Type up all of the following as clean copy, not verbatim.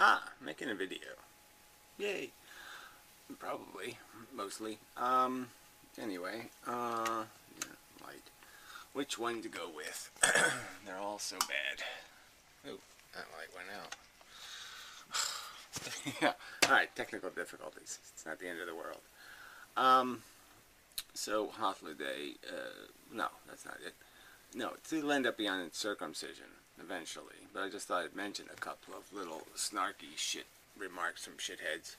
Aha! Making a video. Yay! Probably. Mostly. Anyway. Yeah, light. Which one to go with? They're all so bad. Oh, that light went out. Yeah. Alright, technical difficulties. It's not the end of the world. So, holiday, no, that's not it. No, it'll end up being circumcision, eventually. But I just thought I'd mention a couple of little snarky shit remarks from shitheads.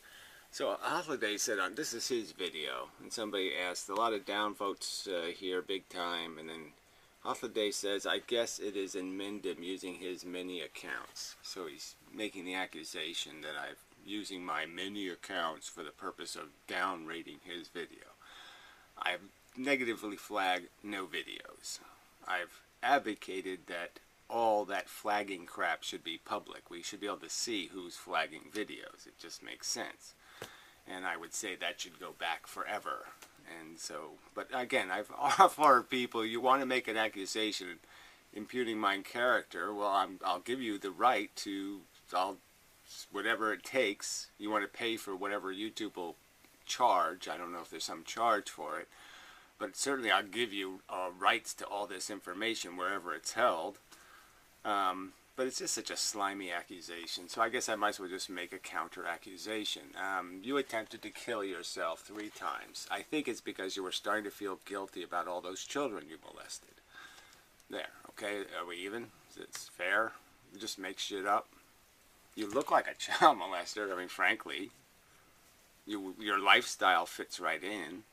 So, Holiday said, this is his video, and somebody asked, a lot of downvotes here, big time, and then Holiday says, I guess it is Inmendham using his many accounts. So he's making the accusation that I'm using my many accounts for the purpose of down-rating his video. I've negatively flagged no videos. I've advocated that all that flagging crap should be public. We should be able to see who's flagging videos. It just makes sense. And I would say that should go back forever. And so, but again, I've offered people, you want to make an accusation imputing my character, well, I'll give you the right to, whatever it takes. You want to pay for whatever YouTube will charge. I don't know if there's some charge for it, but certainly I'll give you rights to all this information wherever it's held. But it's just such a slimy accusation, so I guess I might as well just make a counter accusation. You attempted to kill yourself 3 times. I think it's because you were starting to feel guilty about all those children you molested. There, okay, are we even? It's fair? You just make shit up? You look like a child molester, I mean, frankly. Your lifestyle fits right in.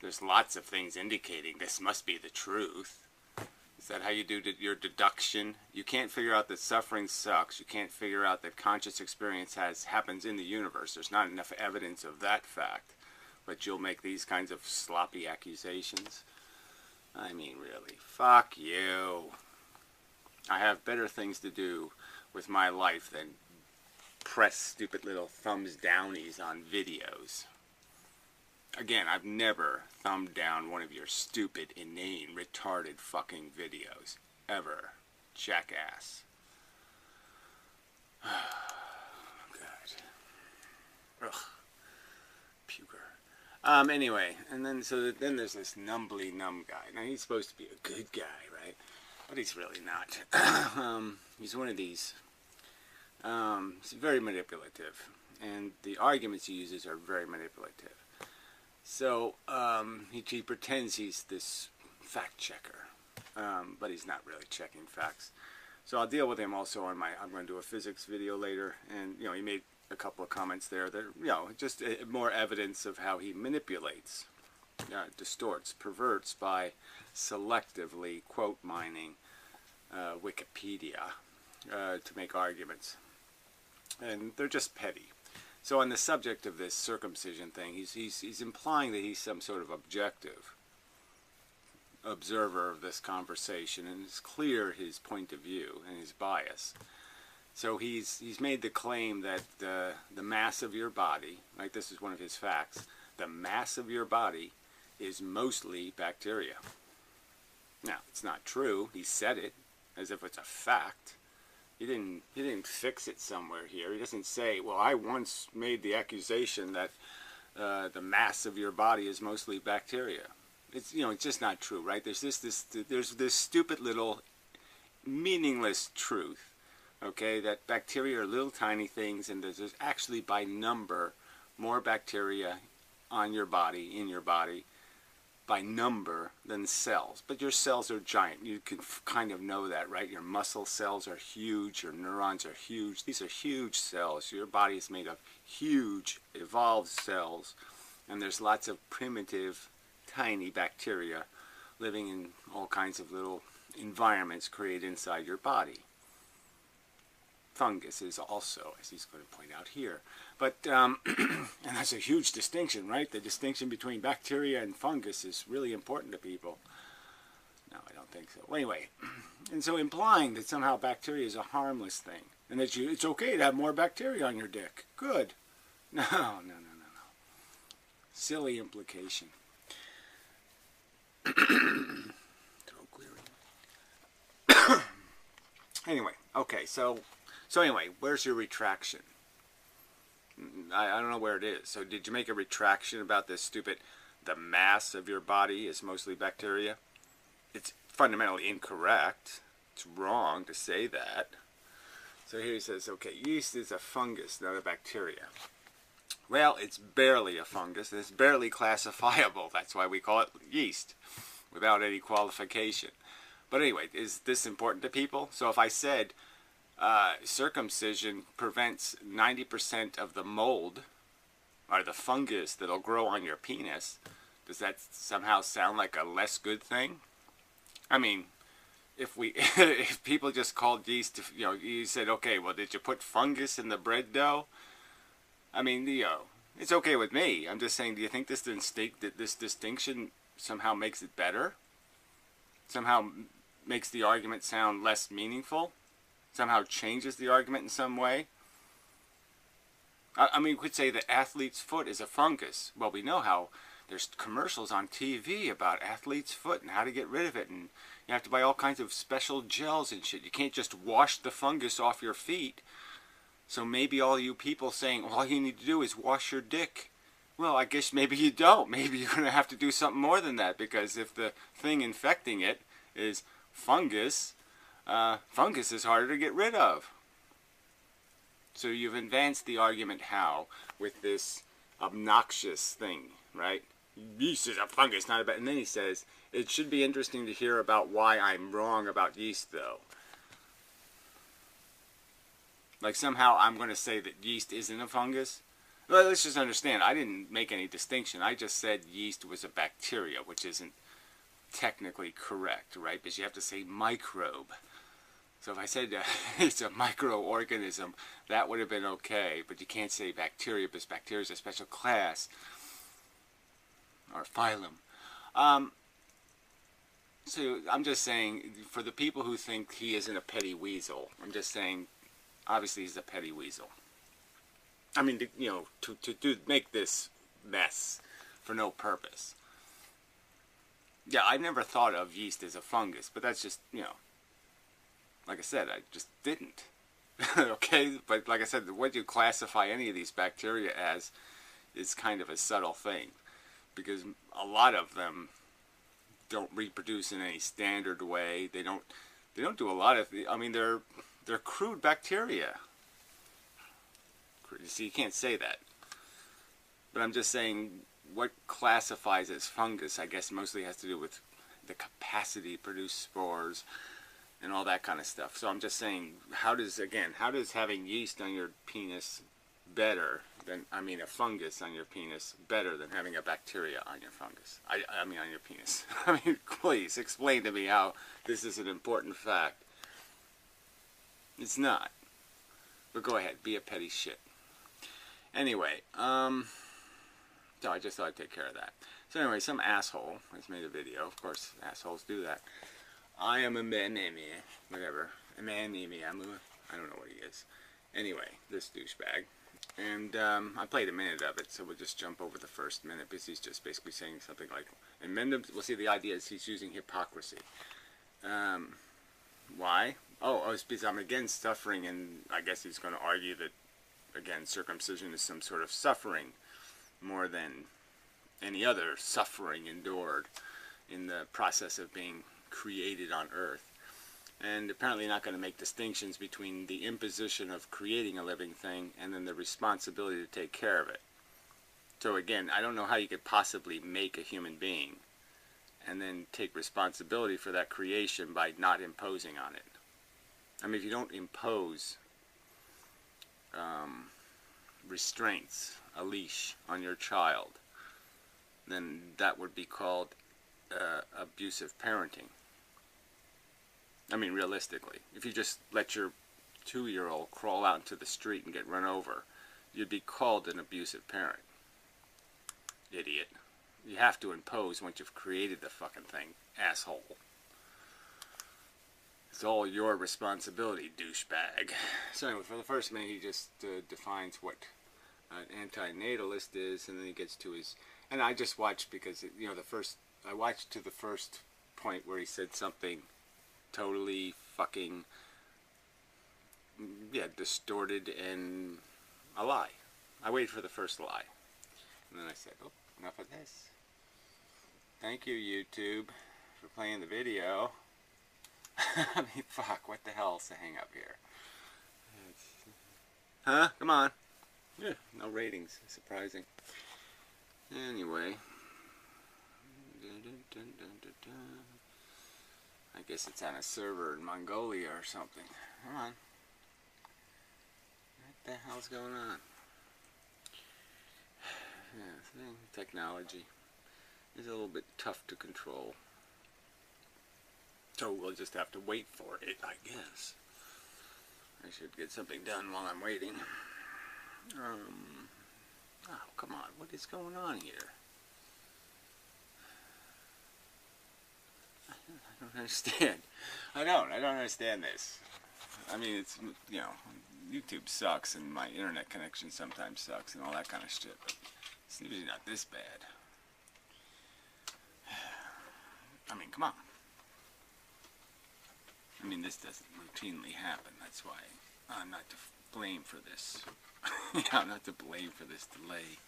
There's lots of things indicating this must be the truth. Is that how you do your deduction? You can't figure out that suffering sucks. You can't figure out that conscious experience happens in the universe. There's not enough evidence of that fact. But you'll make these kinds of sloppy accusations? I mean, really, fuck you. I have better things to do with my life than press stupid little thumbs downies on videos. Again, I've never thumbed down one of your stupid, inane, retarded fucking videos. Ever. Jackass. God. Ugh. Puker. Anyway, and then then there's this numbly numb guy. Now he's supposed to be a good guy, right? But he's really not. He's one of these. He's very manipulative. And the arguments he uses are very manipulative. So, he pretends he's this fact checker, but he's not really checking facts. So I'll deal with him also on I'm going to do a physics video later, and, he made a couple of comments there that, just more evidence of how he manipulates, distorts, perverts by selectively quote mining Wikipedia to make arguments. And they're just petty. So on the subject of this circumcision thing, he's implying that he's some sort of objective observer of this conversation, and it's clear his point of view and his bias. So he's made the claim that the mass of your body, right, this is one of his facts, the mass of your body is mostly bacteria. Now, it's not true. He said it as if it's a fact. He didn't fix it somewhere here. He doesn't say, well, I once made the accusation that the mass of your body is mostly bacteria. It's it's just not true, right? There's this stupid little meaningless truth, okay, that bacteria are little tiny things, and there's actually by number more bacteria on your body, in your body, by number than cells. But your cells are giant. You can kind of know that, right? Your muscle cells are huge. Your neurons are huge. These are huge cells. Your body is made of huge, evolved cells. And there's lots of primitive, tiny bacteria living in all kinds of little environments created inside your body. Fungus is also, as he's going to point out here. But, and that's a huge distinction, right? The distinction between bacteria and fungus is really important to people. No, I don't think so. Well, anyway, and so implying that somehow bacteria is a harmless thing, and that it's okay to have more bacteria on your dick. Good. No. Silly implication. Throat clearing. Anyway, okay, so anyway, where's your retraction? I don't know where it is. So did you make a retraction about this stupid, the mass of your body is mostly bacteria? It's fundamentally incorrect. It's wrong to say that. So here he says, okay, yeast is a fungus, not a bacteria. Well, it's barely a fungus, and it's barely classifiable. That's why we call it yeast, without any qualification. But anyway, is this important to people? So if I said circumcision prevents 90% of the mold, or the fungus that'll grow on your penis, does that somehow sound like a less good thing? I mean, if people just called yeast, you know, you said, okay, well, did you put fungus in the bread dough? I mean, you know, it's okay with me. I'm just saying, do you think this distinction somehow makes it better? Somehow makes the argument sound less meaningful? Somehow changes the argument in some way? I mean, we could say that athlete's foot is a fungus. Well, we know how there's commercials on TV about athlete's foot and how to get rid of it, and you have to buy all kinds of special gels and shit. You can't just wash the fungus off your feet. So maybe all you people saying, well, all you need to do is wash your dick. Well, I guess maybe you don't. Maybe you're going to have to do something more than that, because if the thing infecting it is fungus, fungus is harder to get rid of. So you've advanced the argument how with this obnoxious thing, right? Yeast is a fungus, not a bad. And then he says, it should be interesting to hear about why I'm wrong about yeast, though. Like somehow I'm going to say that yeast isn't a fungus? Well, let's just understand, I didn't make any distinction. I just said yeast was a bacteria, which isn't technically correct, right? Because you have to say microbe. So if I said it's a microorganism, that would have been okay. But you can't say bacteria, because bacteria is a special class. Or phylum. So I'm just saying, for the people who think he isn't a petty weasel, I'm just saying, obviously he's a petty weasel. I mean, you know, to make this mess for no purpose. Yeah, I never thought of yeast as a fungus, but that's just, you know, like I said, I just didn't. Okay, but like I said, what you classify any of these bacteria as is kind of a subtle thing, because a lot of them don't reproduce in any standard way. They don't do a lot of, I mean, they're crude bacteria. See, you can't say that. But I'm just saying, what classifies as fungus, I guess, mostly has to do with the capacity to produce spores and all that kind of stuff. So I'm just saying, how does having yeast on your penis better than, I mean, a fungus on your penis better than having a bacteria on your fungus? I mean, on your penis. I mean, please explain to me how this is an important fact. It's not. But go ahead, be a petty shit. Anyway, so I just thought I'd take care of that. So anyway, some asshole has made a video. Of course, assholes do that. I am a man, whatever. A man, I don't know what he is. Anyway, this douchebag. And I played a minute of it, so we'll just jump over the first minute, because he's just basically saying something like, Inmendham, we'll see, the idea is he's using hypocrisy. Why? Oh, it's because I'm against suffering, and I guess he's going to argue that, again, circumcision is some sort of suffering more than any other suffering endured in the process of being created on earth. And apparently not going to make distinctions between the imposition of creating a living thing and then the responsibility to take care of it. So again, I don't know how you could possibly make a human being and then take responsibility for that creation by not imposing on it. I mean, if you don't impose restraints, a leash on your child, then that would be called abusive parenting. I mean, realistically, if you just let your 2-year-old crawl out into the street and get run over, you'd be called an abusive parent. Idiot. You have to impose once you've created the fucking thing, asshole. It's all your responsibility, douchebag. So anyway, for the first minute, he just defines what an antinatalist is, and then he gets to his... And I just watched because, you know, I watched to the first point where he said something totally fucking, yeah, distorted and a lie. I waited for the first lie. And then I said, oh, enough of this. Thank you, YouTube, for playing the video. I mean, fuck, what the hell's the hang up here? Huh? Come on. Yeah, no ratings. Surprising. Anyway. I guess it's on a server in Mongolia or something. Come on. What the hell's going on? Yeah, technology is a little bit tough to control. So we'll just have to wait for it, I guess. I should get something done while I'm waiting. Oh, come on. What is going on here? I don't understand. I don't understand this. I mean, it's, you know, YouTube sucks and my internet connection sometimes sucks and all that kind of shit, but it's usually not this bad. I mean, come on. I mean, this doesn't routinely happen. That's why I'm not to blame for this. Yeah, I'm not to blame for this delay.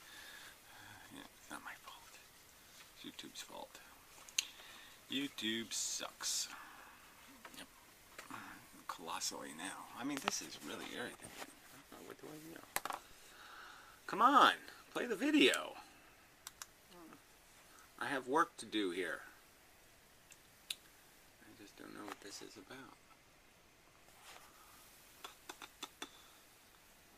Yeah, it's not my fault. It's YouTube's fault. YouTube sucks. Yep. Colossally now. I mean, this is really irritating. I don't know, what do I know? Come on, play the video. I have work to do here. I just don't know what this is about.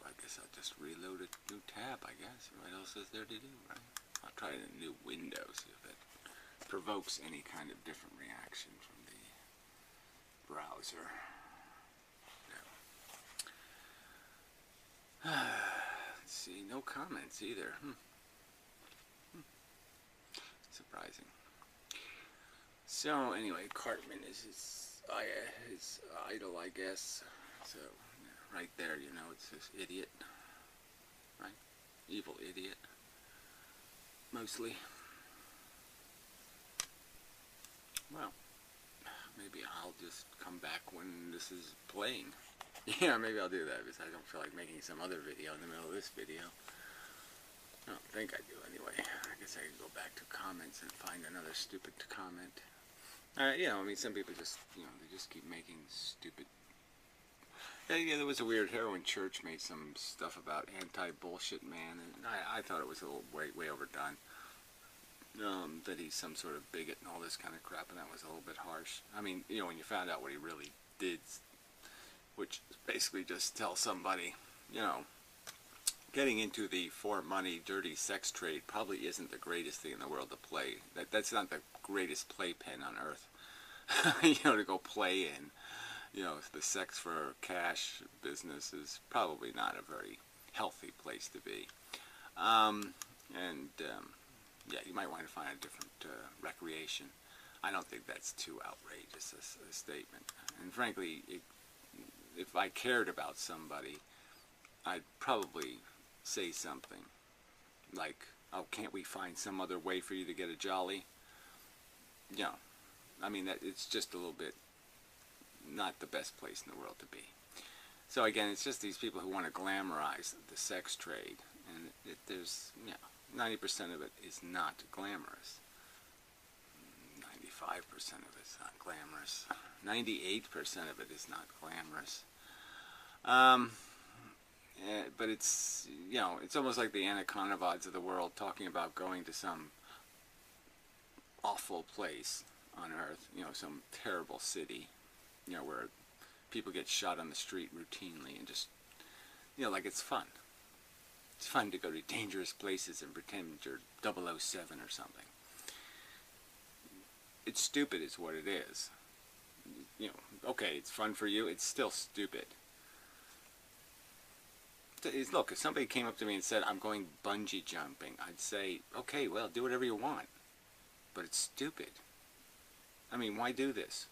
I guess I'll just reload a new tab, I guess. What else is there to do, right? I'll try a new window, see if it provokes any kind of different reaction from the browser. No. Let's see, no comments either. Surprising. So anyway, Cartman is his idol, I guess. So yeah, right there, you know, it's this idiot, right? Evil idiot, mostly. Well, maybe I'll just come back when this is playing. Yeah, maybe I'll do that because I don't feel like making some other video in the middle of this video. I don't think I do anyway. I guess I can go back to comments and find another stupid comment. You know, I mean, some people just, you know, they just keep making stupid... Yeah, there was a weird heroin church made some stuff about anti-bullshit man, and I thought it was a little way overdone. That he's some sort of bigot and all this kind of crap, and that was a little bit harsh. I mean, you know, when you found out what he really did, which is basically just tell somebody, you know, getting into the for money dirty sex trade probably isn't the greatest thing in the world to play. That's not the greatest playpen on earth. You know, to go play in. You know, the sex for cash business is probably not a very healthy place to be. Yeah, you might want to find a different recreation. I don't think that's too outrageous a statement. And frankly, if I cared about somebody, I'd probably say something like, oh, can't we find some other way for you to get a jolly? You know, I mean, it's just a little bit not the best place in the world to be. So again, it's just these people who want to glamorize the sex trade, and there's, you know, 90% of it is not glamorous. 95% of it's not glamorous. 98% of it is not glamorous. But it's, you know, it's almost like the Anaconavods of the world talking about going to some awful place on Earth, you know, some terrible city, you know, where people get shot on the street routinely and just, you know, like it's fun. It's fun to go to dangerous places and pretend you're 007 or something. It's stupid is what it is. You know, okay, it's fun for you, it's still stupid. Look, if somebody came up to me and said, I'm going bungee jumping, I'd say, okay, well, do whatever you want. But it's stupid. I mean, why do this?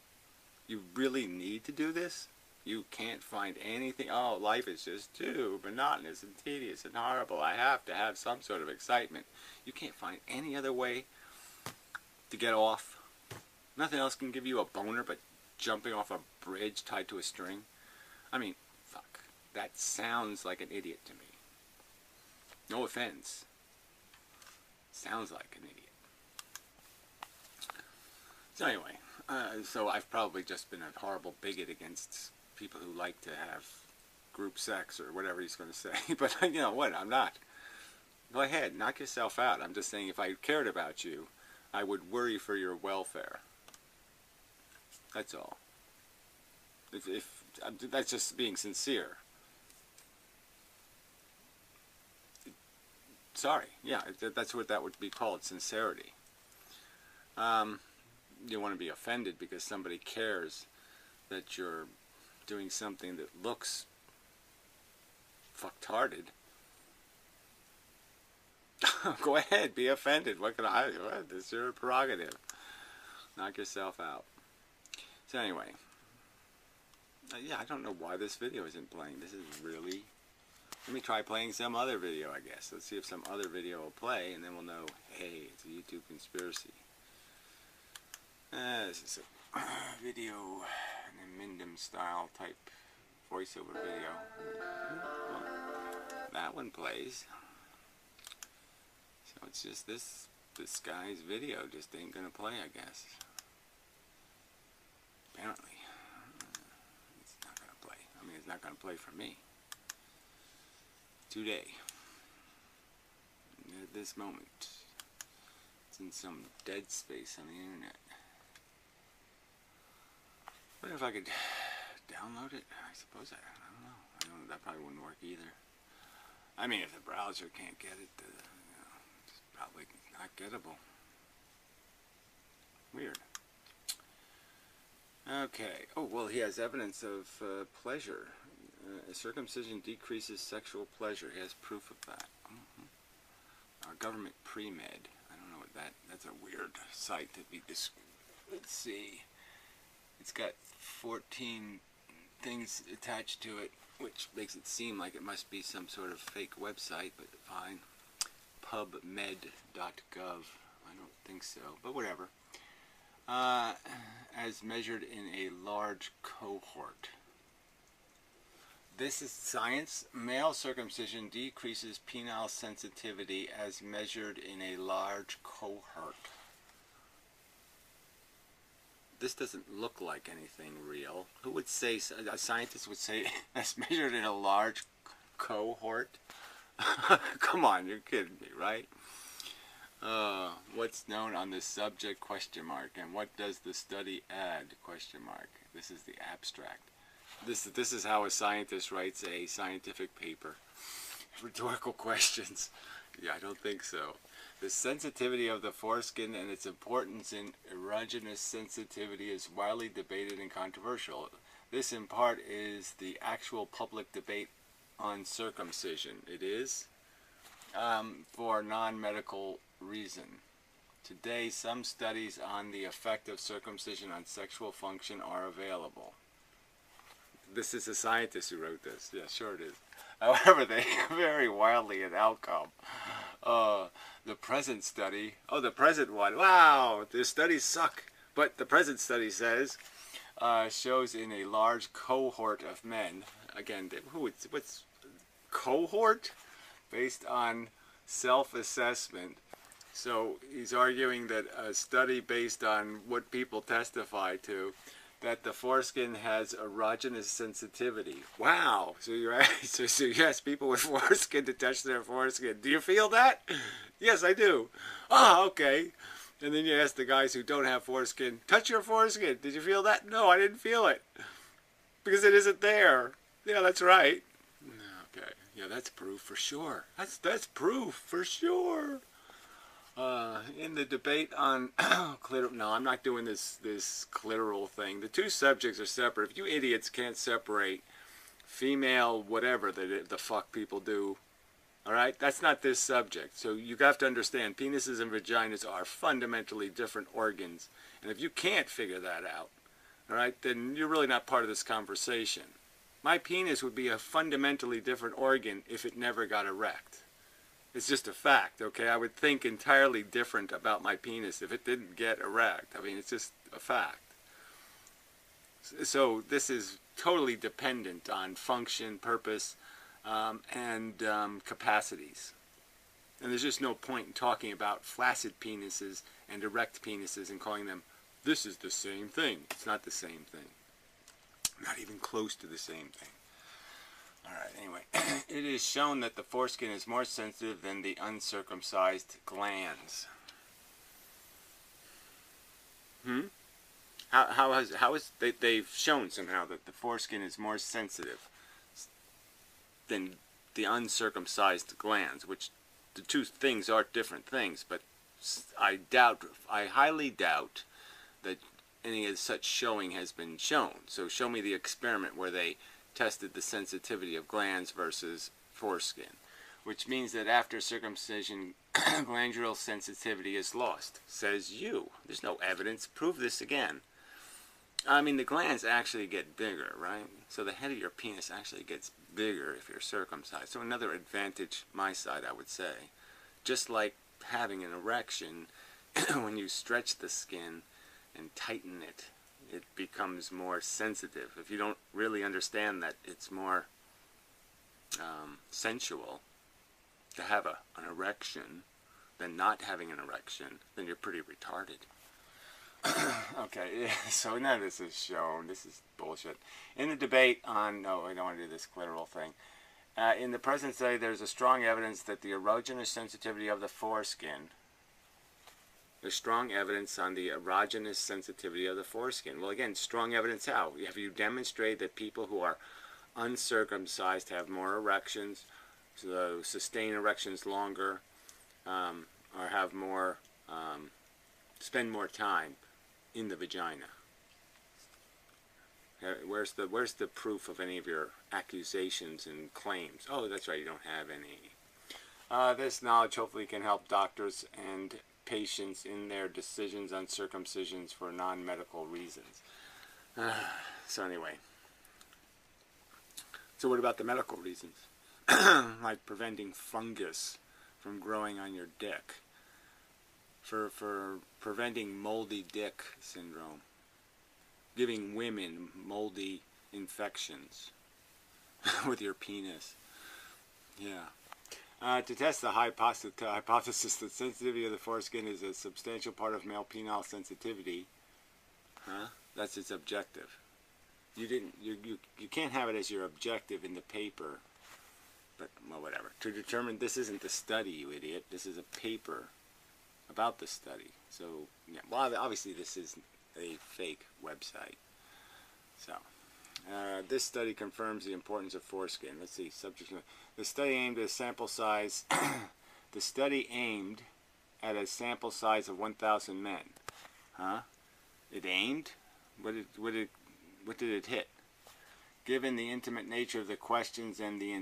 You really need to do this? You can't find anything. Oh, life is just too monotonous and tedious and horrible. I have to have some sort of excitement. You can't find any other way to get off. Nothing else can give you a boner but jumping off a bridge tied to a string. I mean, fuck. That sounds like an idiot to me. No offense. Sounds like an idiot. So anyway, so I've probably just been a horrible bigot against people who like to have group sex or whatever he's going to say. But you know what? I'm not. Go ahead, knock yourself out. I'm just saying if I cared about you, I would worry for your welfare. That's all. If that's just being sincere. Sorry, yeah, that's what that would be called, sincerity. You want to be offended because somebody cares that you're doing something that looks fucktarded. Go ahead, be offended. What can I? This is your prerogative. Knock yourself out. So anyway, yeah, I don't know why this video isn't playing. This is really. Let me try playing some other video, I guess. Let's see if some other video will play, and then we'll know, hey, it's a YouTube conspiracy. This is a video, an Inmendham style type voiceover video. Well, that one plays. So it's just this guy's video just ain't gonna play, I guess. Apparently. It's not gonna play. I mean, it's not gonna play for me. Today. At this moment. It's in some dead space on the internet. I wonder if I could download it. I suppose I don't know. That probably wouldn't work either. I mean, if the browser can't get it, it's probably not gettable. Weird. Okay. Oh, well, he has evidence of pleasure. Circumcision decreases sexual pleasure. He has proof of that. Government pre-med. I don't know what that's a weird site to be. Let's see. It's got 14 things attached to it, which makes it seem like it must be some sort of fake website, but fine. PubMed.gov. I don't think so, but whatever. As measured in a large cohort. This is science. Male circumcision decreases penile sensitivity as measured in a large cohort. This doesn't look like anything real. Who would say, a scientist would say, as measured in a large cohort? Come on, you're kidding me, right? What's known on this subject, question mark, and what does the study add, question mark. This is the abstract. This is how a scientist writes a scientific paper. Rhetorical questions. Yeah, I don't think so. The sensitivity of the foreskin and its importance in erogenous sensitivity is widely debated and controversial. This, in part, is the actual public debate on circumcision. It is for non-medical reason. Today, some studies on the effect of circumcision on sexual function are available. This is a scientist who wrote this. Yeah, sure it is. However, they vary wildly in outcome. The present study, the present one, wow, the studies suck. But the present study says, shows in a large cohort of men, again, what's cohort? Based on self-assessment. So he's arguing that a study based on what people testify to, that the foreskin has erogenous sensitivity. Wow. So you ask people with foreskin to touch their foreskin. Do you feel that? Yes, I do. Ah, okay. And then you ask the guys who don't have foreskin, touch your foreskin. Did you feel that? No, I didn't feel it. Because it isn't there. Yeah, that's right. Okay. Yeah, that's proof for sure. That's proof for sure. In the debate on no, I'm not doing this clitoral thing. The two subjects are separate. If you idiots can't separate female whatever the fuck people do, all right, that's not this subject. So you have to understand, penises and vaginas are fundamentally different organs, and if you can't figure that out, all right, then you're really not part of this conversation. My penis would be a fundamentally different organ if it never got erect. It's just a fact, okay? I would think entirely different about my penis if it didn't get erect. I mean, it's just a fact. So this is totally dependent on function, purpose, and capacities. And there's just no point in talking about flaccid penises and erect penises and calling them, this is the same thing. It's not the same thing. Not even close to the same thing. Alright, anyway. It is shown that the foreskin is more sensitive than the uncircumcised glands. They've shown somehow that the foreskin is more sensitive than the uncircumcised glands, which the two things are different things, but I highly doubt that any of such showing has been shown. So show me the experiment where they tested the sensitivity of glands versus foreskin, which means that after circumcision, glandular sensitivity is lost. Says you. There's no evidence. Prove this again. I mean, the glands actually get bigger, right? So the head of your penis actually gets bigger if you're circumcised. So another advantage, my side, I would say. Just like having an erection, when you stretch the skin and tighten it, it becomes more sensitive. If you don't really understand that it's more sensual to have an erection than not having an erection, then you're pretty retarded. Okay, so none of this is shown. This is bullshit. In the debate on, no, I don't want to do this clitoral thing. In the present study, there's a strong evidence that the erogenous sensitivity of the foreskin. There's strong evidence on the erogenous sensitivity of the foreskin. Well, again, strong evidence how? Have you demonstrated that people who are uncircumcised have more erections, so sustain erections longer, or have more, spend more time in the vagina? Where's the proof of any of your accusations and claims? Oh, that's right, you don't have any. This knowledge hopefully can help doctors and patients in their decisions on circumcisions for non-medical reasons. So anyway. So what about the medical reasons? Like preventing fungus from growing on your dick. For preventing moldy dick syndrome. Giving women moldy infections with your penis. Yeah. To test the hypothesis that sensitivity of the foreskin is a substantial part of male penile sensitivity, that's its objective. You can't have it as your objective in the paper, but well, whatever. To determine, this isn't the study, you idiot. This is a paper about the study. So yeah, well, obviously this is a fake website. So this study confirms the importance of foreskin. Let's see, subject. The study aimed at a sample size. The study aimed at a sample size of 1,000 men. It aimed. What did it hit? Given the intimate nature of the questions and the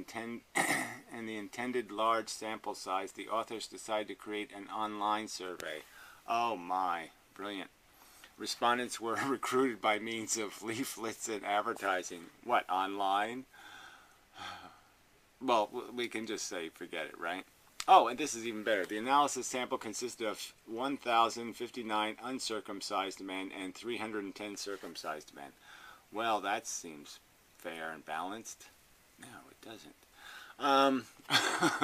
intended large sample size, the authors decided to create an online survey. Oh my, brilliant. Respondents were recruited by means of leaflets and advertising. What, online? Well, we can just say forget it, right? Oh, and this is even better. The analysis sample consisted of 1,059 uncircumcised men and 310 circumcised men. Well, that seems fair and balanced. No, it doesn't.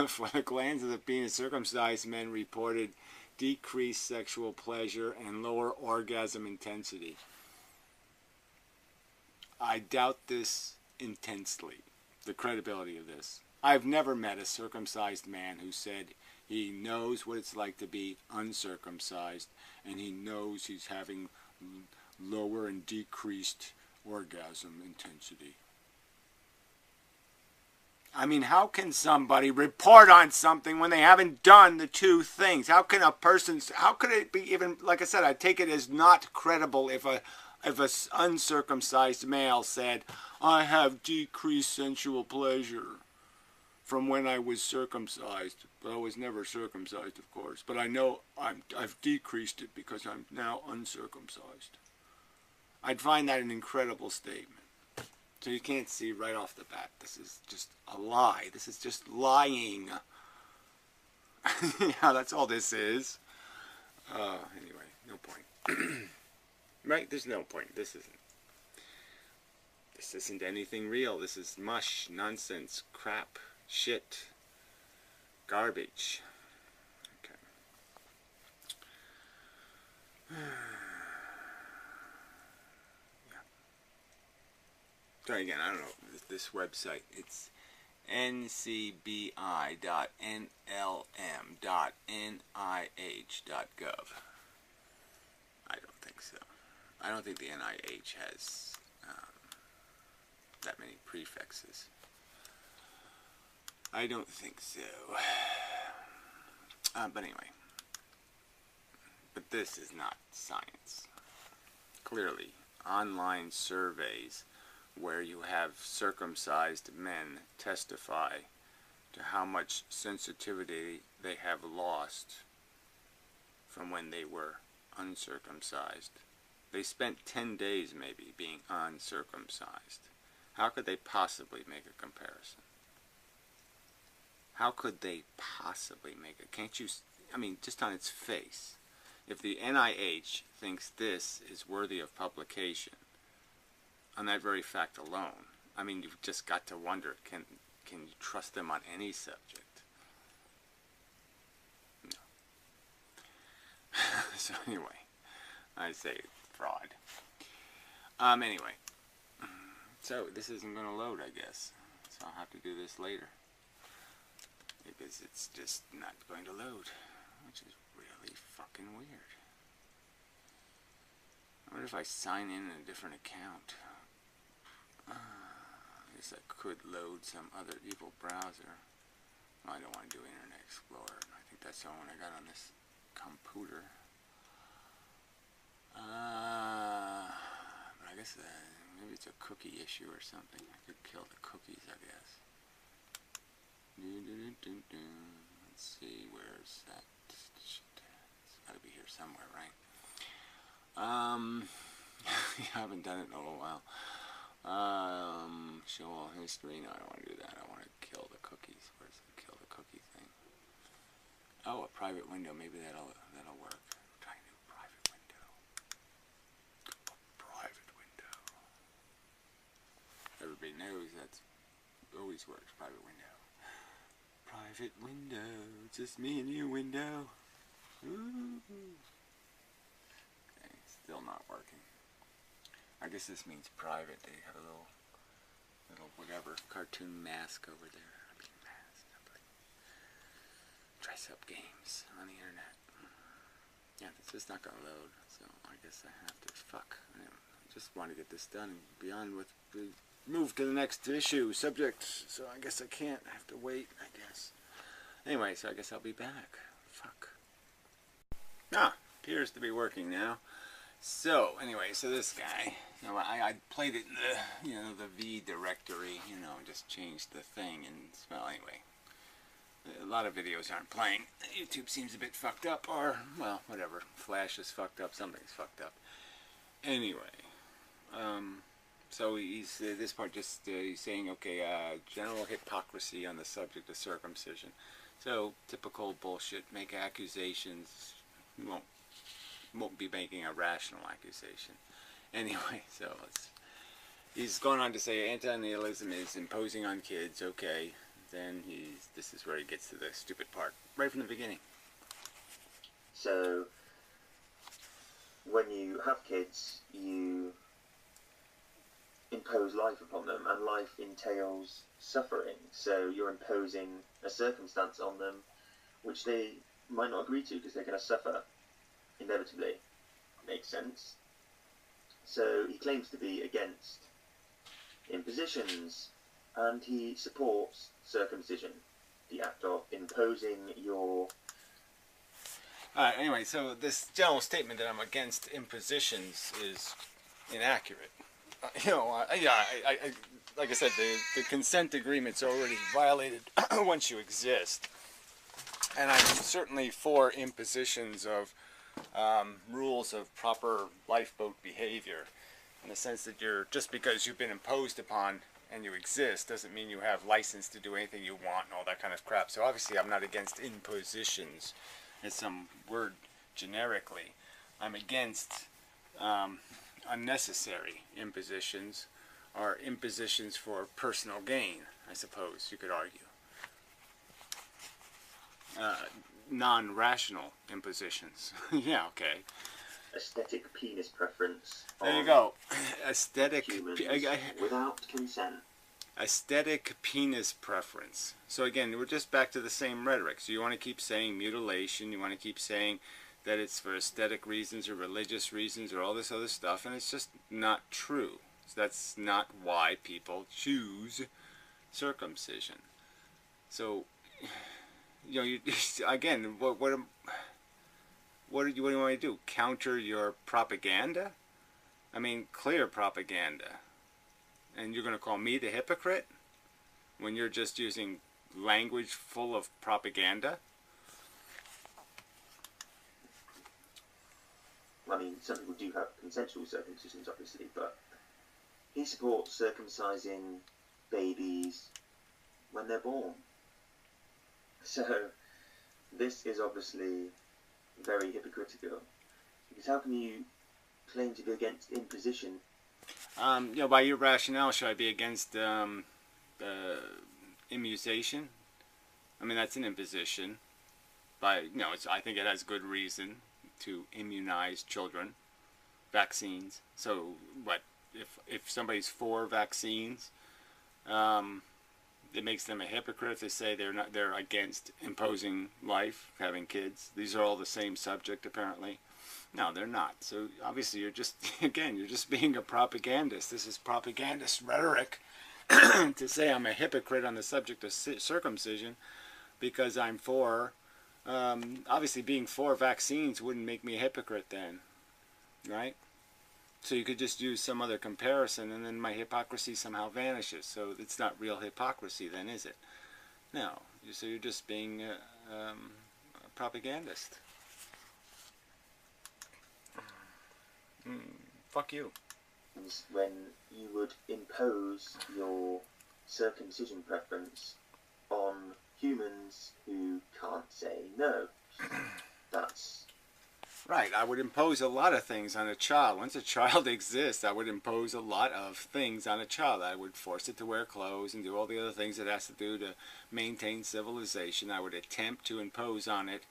For the glands of the penis, circumcised men reported decreased sexual pleasure and lower orgasm intensity. I doubt this intensely, the credibility of this. I've never met a circumcised man who said he knows what it's like to be uncircumcised and he knows he's having lower and decreased orgasm intensity. I mean, how can somebody report on something when they haven't done the two things? How can a person, how could it be even, like I said, I take it as not credible if a uncircumcised male said, I have decreased sensual pleasure from when I was circumcised. But I was never circumcised, of course. But I know I've decreased it because I'm now uncircumcised. I'd find that an incredible statement. So you can't see right off the bat, this is just a lie. This is just lying. Yeah, that's all this is. Anyway, no point. Right? There's no point. This isn't anything real. This is mush, nonsense, crap, shit, garbage. Try again. I don't know this website. It's ncbi.nlm.nih.gov. I don't think so. I don't think the NIH has that many prefixes. I don't think so. But anyway. But this is not science. Clearly, online surveys where you have circumcised men testify to how much sensitivity they have lost from when they were uncircumcised. They spent 10 days maybe being uncircumcised. How could they possibly make a comparison? How could they possibly make it? Can't you, I mean, just on its face. If the NIH thinks this is worthy of publication, on that very fact alone, I mean, you've just got to wonder, can you trust them on any subject? No. So anyway, I say fraud. Anyway, so this isn't going to load, I guess. So I'll have to do this later. Because it's just not going to load, which is really fucking weird. I wonder if I sign in a different account. I guess I could load some other evil browser. Well, I don't want to do Internet Explorer. I think that's the one I got on this computer. But I guess maybe it's a cookie issue or something. I could kill the cookies, I guess. Let's see, where's that shit? It's gotta be here somewhere, right? I haven't done it in a little while. Show all history. No, I don't want to do that. I want to kill the cookies. Where's the kill the cookie thing? Oh, a private window. Maybe that'll work. Try a new private window. A private window. Everybody knows that's always works. Private window. Private window, just me and you window. Ooh. Okay, still not working. I guess this means private. They have a little whatever cartoon mask over there. I mean mask, like dress up games on the internet. Yeah, it's just not gonna load. So I guess I have to I just want to get this done and be on with the move to the next issue subject, so I guess I can't. I have to wait, I guess. Anyway, so I guess I'll be back. Fuck. Appears to be working now. So anyway, so this guy, I played it in the V directory, just changed the thing, and well, anyway, a lot of videos aren't playing. YouTube seems a bit fucked up, or well, whatever. Flash is fucked up. Something's fucked up. Anyway. So he's this part just he's saying, okay, general hypocrisy on the subject of circumcision. So typical bullshit. Make accusations. Won't be making a rational accusation. Anyway, so he's going on to say anti-nihilism is imposing on kids. Okay, then this is where he gets to the stupid part right from the beginning. So when you have kids, you impose life upon them, and life entails suffering. So you're imposing a circumstance on them which they might not agree to, because they're going to suffer inevitably. Makes sense. So he claims to be against impositions, and he supports circumcision, the act of imposing your... Anyway, so this general statement that I'm against impositions is inaccurate. Like I said, the consent agreement's already violated once you exist. And I'm certainly for impositions of rules of proper lifeboat behavior, in the sense that just because you've been imposed upon and you exist doesn't mean you have license to do anything you want and all that kind of crap. So obviously I'm not against impositions as some word generically. I'm against unnecessary impositions, or impositions for personal gain, I suppose you could argue. Non-rational impositions. Yeah, okay. aesthetic penis preference. There you go. Humans without consent. Aesthetic penis preference. So again, we're just back to the same rhetoric. So you want to keep saying mutilation, you want to keep saying that it's for aesthetic reasons or religious reasons or all this other stuff, and it's just not true. So that's not why people choose circumcision. So, you know, again, what do you want me to do? Counter your propaganda? I mean, clear propaganda. And you're going to call me the hypocrite when you're just using language full of propaganda? I mean, some people do have consensual circumcisions, obviously, but he supports circumcising babies when they're born. So, this is obviously very hypocritical. Because how can you claim to be against imposition? You know, by your rationale, should I be against immunization? I mean, that's an imposition. You know, I think it has good reason to immunize children. Vaccines. So, what if somebody's for vaccines? It makes them a hypocrite if they say they're against imposing life, having kids. These are all the same subject, apparently. No, they're not. So obviously you're just, again, you're just being a propagandist. This is propagandist rhetoric to say I'm a hypocrite on the subject of circumcision because I'm for, obviously being for vaccines wouldn't make me a hypocrite then, right? So you could just use some other comparison and then my hypocrisy somehow vanishes. So it's not real hypocrisy then, is it? No. So you're just being a propagandist. Fuck you. When you would impose your circumcision preference on humans who can't say no. That's... Right, I would impose a lot of things on a child. Once a child exists, I would impose a lot of things on a child. I would force it to wear clothes and do all the other things it has to do to maintain civilization. I would attempt to impose on it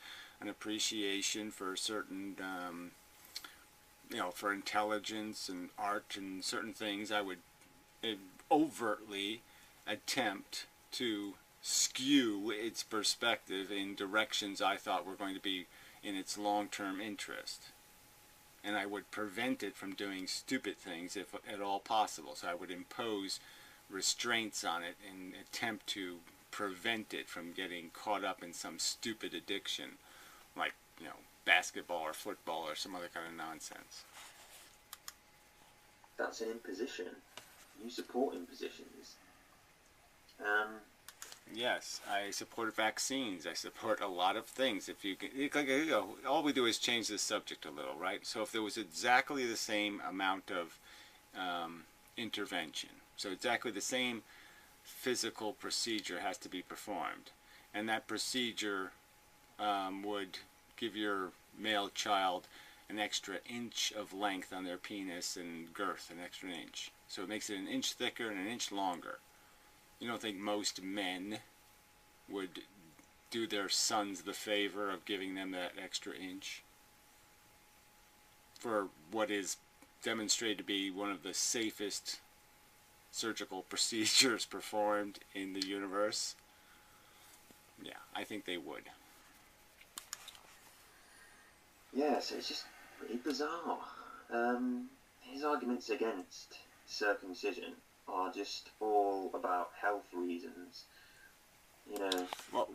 an appreciation for certain, you know, for intelligence and art and certain things. I would overtly attempt to skew its perspective in directions I thought were going to be in its long-term interest. And I would prevent it from doing stupid things if at all possible. So I would impose restraints on it and attempt to prevent it from getting caught up in some stupid addiction like, you know, basketball or football or some other kind of nonsense. That's an imposition. You support impositions. Yes, I support vaccines. I support a lot of things. If you can, you know, all we do is change the subject a little, right? So if there was exactly the same amount of intervention, so exactly the same physical procedure has to be performed, and that procedure would give your male child an extra inch of length on their penis and girth, an extra inch. So it makes it an inch thicker and an inch longer. You don't think most men would do their sons the favor of giving them that extra inch for what is demonstrated to be one of the safest surgical procedures performed in the universe? Yeah, I think they would. Yeah, so it's just pretty bizarre. His arguments against circumcision are just all about health reasons, you know.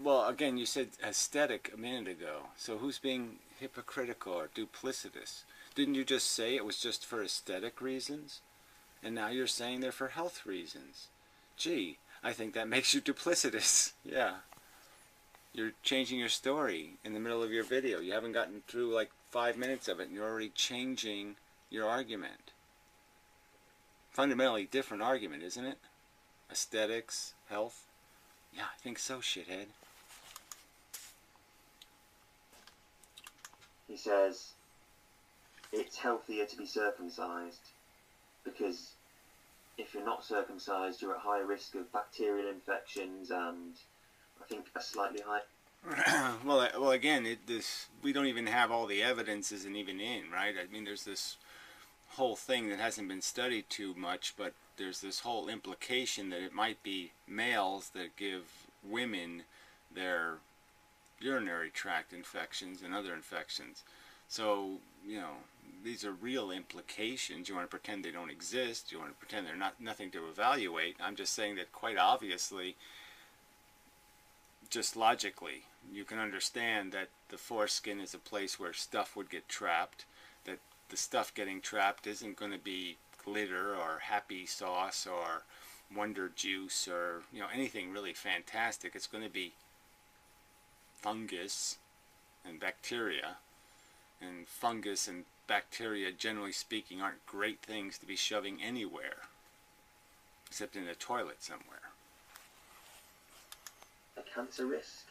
Well, again, you said aesthetic a minute ago, so who's being hypocritical or duplicitous? Didn't you just say it was just for aesthetic reasons? And now you're saying they're for health reasons. Gee, I think that makes you duplicitous. Yeah. You're changing your story in the middle of your video. You haven't gotten through like 5 minutes of it, and you're already changing your argument. Fundamentally different argument, isn't it? Aesthetics, health. Yeah, I think so, shithead. He says it's healthier to be circumcised because if you're not circumcised, you're at higher risk of bacterial infections and I think a slightly high... Well, again, we don't even have all the evidence isn't even in, right? I mean, there's this whole thing that hasn't been studied too much, but there's this whole implication that it might be males that give women their urinary tract infections and other infections. So, these are real implications. You want to pretend they don't exist. You want to pretend they're nothing to evaluate. I'm just saying that quite obviously, just logically, you can understand that the foreskin is a place where stuff would get trapped, that the stuff getting trapped isn't going to be glitter or happy sauce or wonder juice or anything really fantastic. It's going to be fungus and bacteria, and fungus and bacteria, generally speaking, aren't great things to be shoving anywhere except in a toilet somewhere. A cancer risk,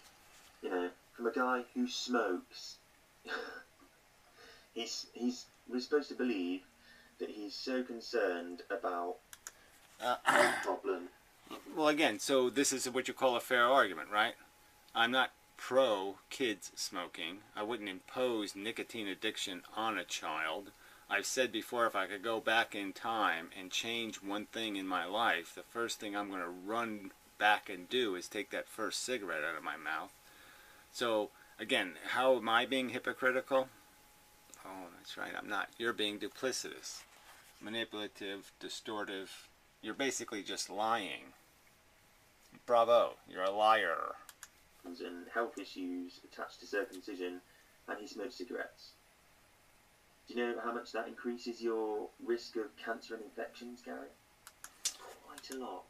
from a guy who smokes. We're supposed to believe that he's so concerned about the problem. Well, again, so this is what you call a fair argument, right? I'm not pro kids smoking. I wouldn't impose nicotine addiction on a child. I've said before, if I could go back in time and change one thing in my life, the first thing I'm going to run back and do is take that first cigarette out of my mouth. So, again, how am I being hypocritical? Oh, that's right, I'm not. You're being duplicitous, manipulative, distortive. You're basically just lying. Bravo, you're a liar. And health issues attached to circumcision, and he smokes cigarettes. Do you know how much that increases your risk of cancer and infections, Gary? Quite a lot.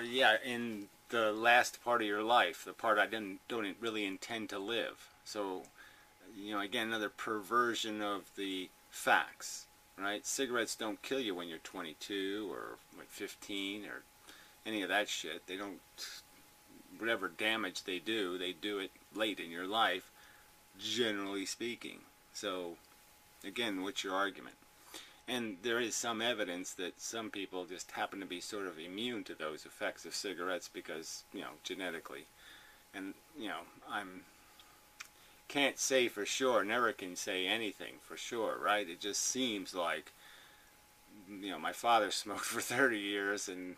Yeah, in the last part of your life, the part I don't really intend to live. So, again, another perversion of the facts, right? Cigarettes don't kill you when you're 22 or 15 or any of that shit. They don't. Whatever damage they do it late in your life, generally speaking. So, again, what's your argument? And there is some evidence that some people just happen to be sort of immune to those effects of cigarettes because, genetically. And, can't say for sure, never can say anything for sure, right? It just seems like, my father smoked for 30 years and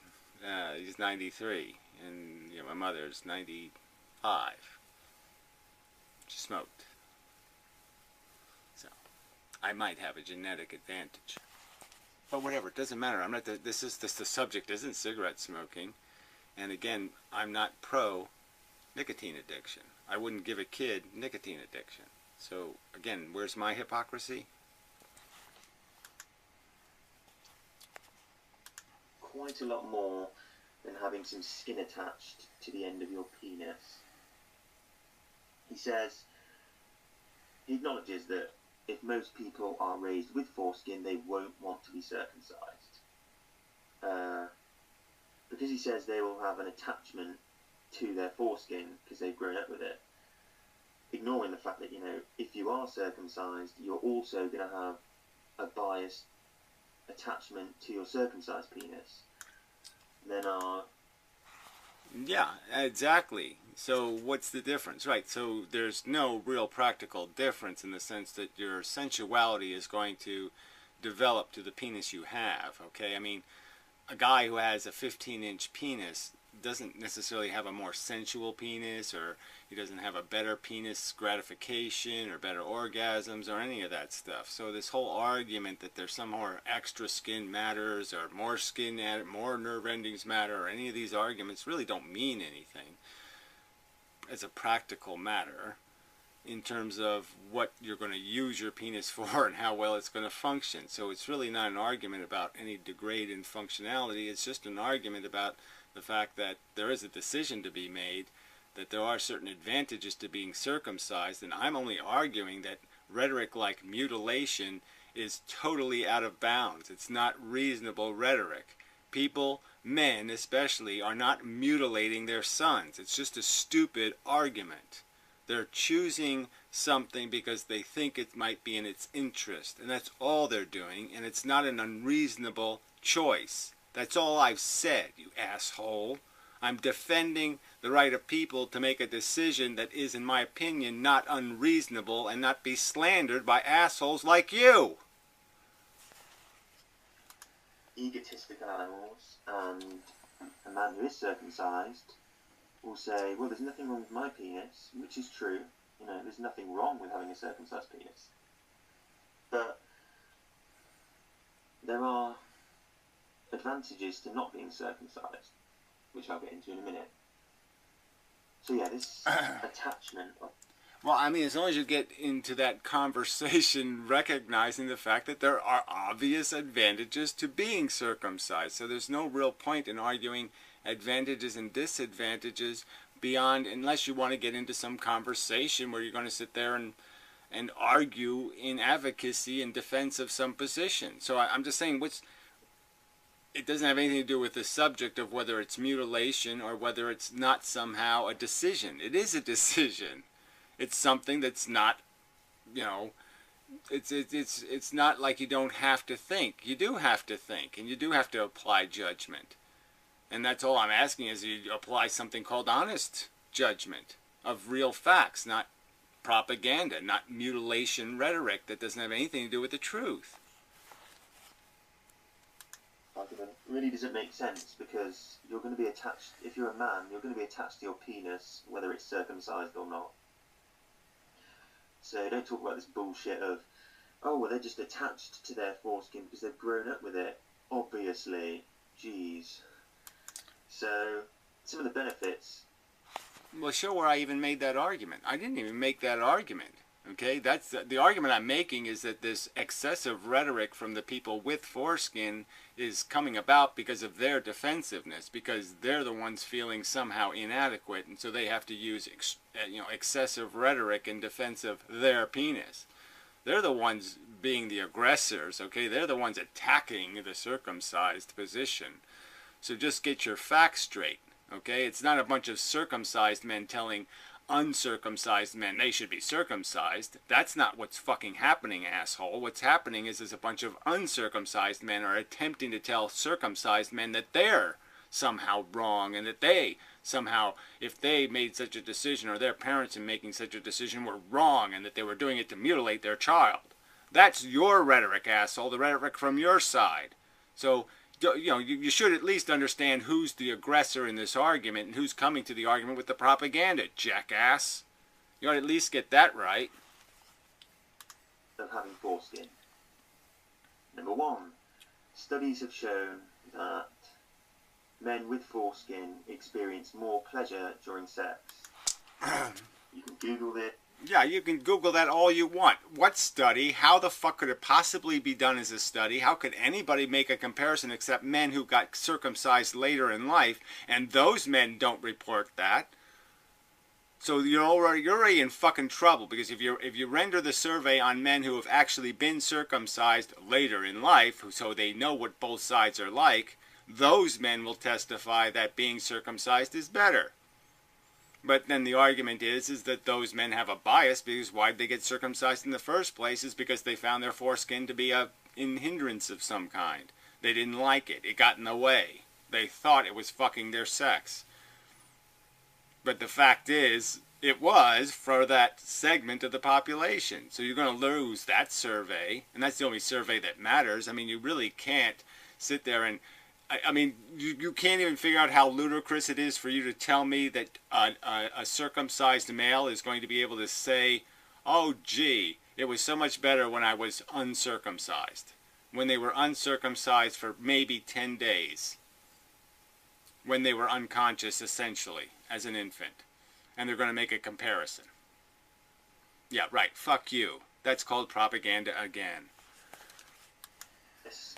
he's 93. And my mother's 95. She smoked. So I might have a genetic advantage. But whatever, it doesn't matter. I'm not the subject isn't cigarette smoking. And again, I'm not pro nicotine addiction. I wouldn't give a kid nicotine addiction. So again, where's my hypocrisy? Quite a lot more than having some skin attached to the end of your penis. He acknowledges that if most people are raised with foreskin, they won't want to be circumcised. Because he says they will have an attachment to their foreskin because they've grown up with it. Ignoring the fact that, if you are circumcised, you're also going to have a biased attachment to your circumcised penis. Yeah, exactly. So what's the difference? Right, so there's no real practical difference in the sense that your sensuality is going to develop to the penis you have, okay? I mean, a guy who has a 15-inch penis doesn't necessarily have a more sensual penis, or he doesn't have a better penis gratification or better orgasms or any of that stuff. So this whole argument that there's some more extra skin matters or more skin, more nerve endings matter, or any of these arguments really don't mean anything as a practical matter in terms of what you're going to use your penis for and how well it's going to function. So it's really not an argument about any degrade in functionality. It's just an argument about the fact that there is a decision to be made, that there are certain advantages to being circumcised, and I'm only arguing that rhetoric like mutilation is totally out of bounds. It's not reasonable rhetoric. People, men especially, are not mutilating their sons. It's just a stupid argument. They're choosing something because they think it might be in its interest, and that's all they're doing, and it's not an unreasonable choice. That's all I've said, you asshole. I'm defending the right of people to make a decision that is, in my opinion, not unreasonable and not be slandered by assholes like you. Egotistical animals, and a man who is circumcised will say, well, there's nothing wrong with my penis, which is true. You know, there's nothing wrong with having a circumcised penis. But there are advantages to not being circumcised, which I'll get into in a minute. So yeah, this attachment of... Well, I mean, as long as you get into that conversation recognizing the fact that there are obvious advantages to being circumcised. So there's no real point in arguing advantages and disadvantages beyond, unless you want to get into some conversation where you're going to sit there and argue in advocacy and defense of some position. So I'm just saying, it doesn't have anything to do with the subject of whether it's mutilation or whether it's not somehow a decision. It is a decision. It's something that's not, you know, it's not like you don't have to think. You do have to think, and you do have to apply judgment. And that's all I'm asking, is you apply something called honest judgment of real facts, not propaganda, not mutilation rhetoric that doesn't have anything to do with the truth. Argument really doesn't make sense, because you're going to be attached, if you're a man, you're going to be attached to your penis whether it's circumcised or not. So don't talk about this bullshit of, oh, well, they're just attached to their foreskin because they've grown up with it. Obviously. Jeez. So, some of the benefits... Well, show where I even made that argument. I didn't even make that argument. Okay? That's the argument I'm making, is that this excessive rhetoric from the people with foreskin is coming about because of their defensiveness, because they're the ones feeling somehow inadequate, and so they have to use excessive rhetoric in defense of their penis. They're the ones being the aggressors, okay? They're the ones attacking the circumcised position. So just get your facts straight, okay? It's not a bunch of circumcised men telling uncircumcised men they should be circumcised. That's not what's fucking happening, asshole. What's happening is a bunch of uncircumcised men are attempting to tell circumcised men that they're somehow wrong, and that they somehow, if they made such a decision, or their parents in making such a decision, were wrong, and that they were doing it to mutilate their child. That's your rhetoric, asshole, the rhetoric from your side. So, you know, you should at least understand who's the aggressor in this argument and who's coming to the argument with the propaganda, jackass. You ought to at least get that right. Of having foreskin. Number one, studies have shown that men with foreskin experience more pleasure during sex. You can Google this. Yeah, you can Google that all you want. What study? How the fuck could it possibly be done as a study? How could anybody make a comparison except men who got circumcised later in life, and those men don't report that? So you're already in fucking trouble, because if you render the survey on men who have actually been circumcised later in life, so they know what both sides are like, those men will testify that being circumcised is better. But then the argument is that those men have a bias, because why'd they get circumcised in the first place is because they found their foreskin to be in hindrance of some kind. They didn't like it. It got in the way. They thought it was fucking their sex. But the fact is, it was for that segment of the population. So you're going to lose that survey, and that's the only survey that matters. I mean, you really can't sit there and... I mean, you can't even figure out how ludicrous it is for you to tell me that a circumcised male is going to be able to say, oh, gee, it was so much better when I was uncircumcised. When they were uncircumcised for maybe 10 days. When they were unconscious, essentially, as an infant. And they're going to make a comparison. Yeah, right, fuck you. That's called propaganda again.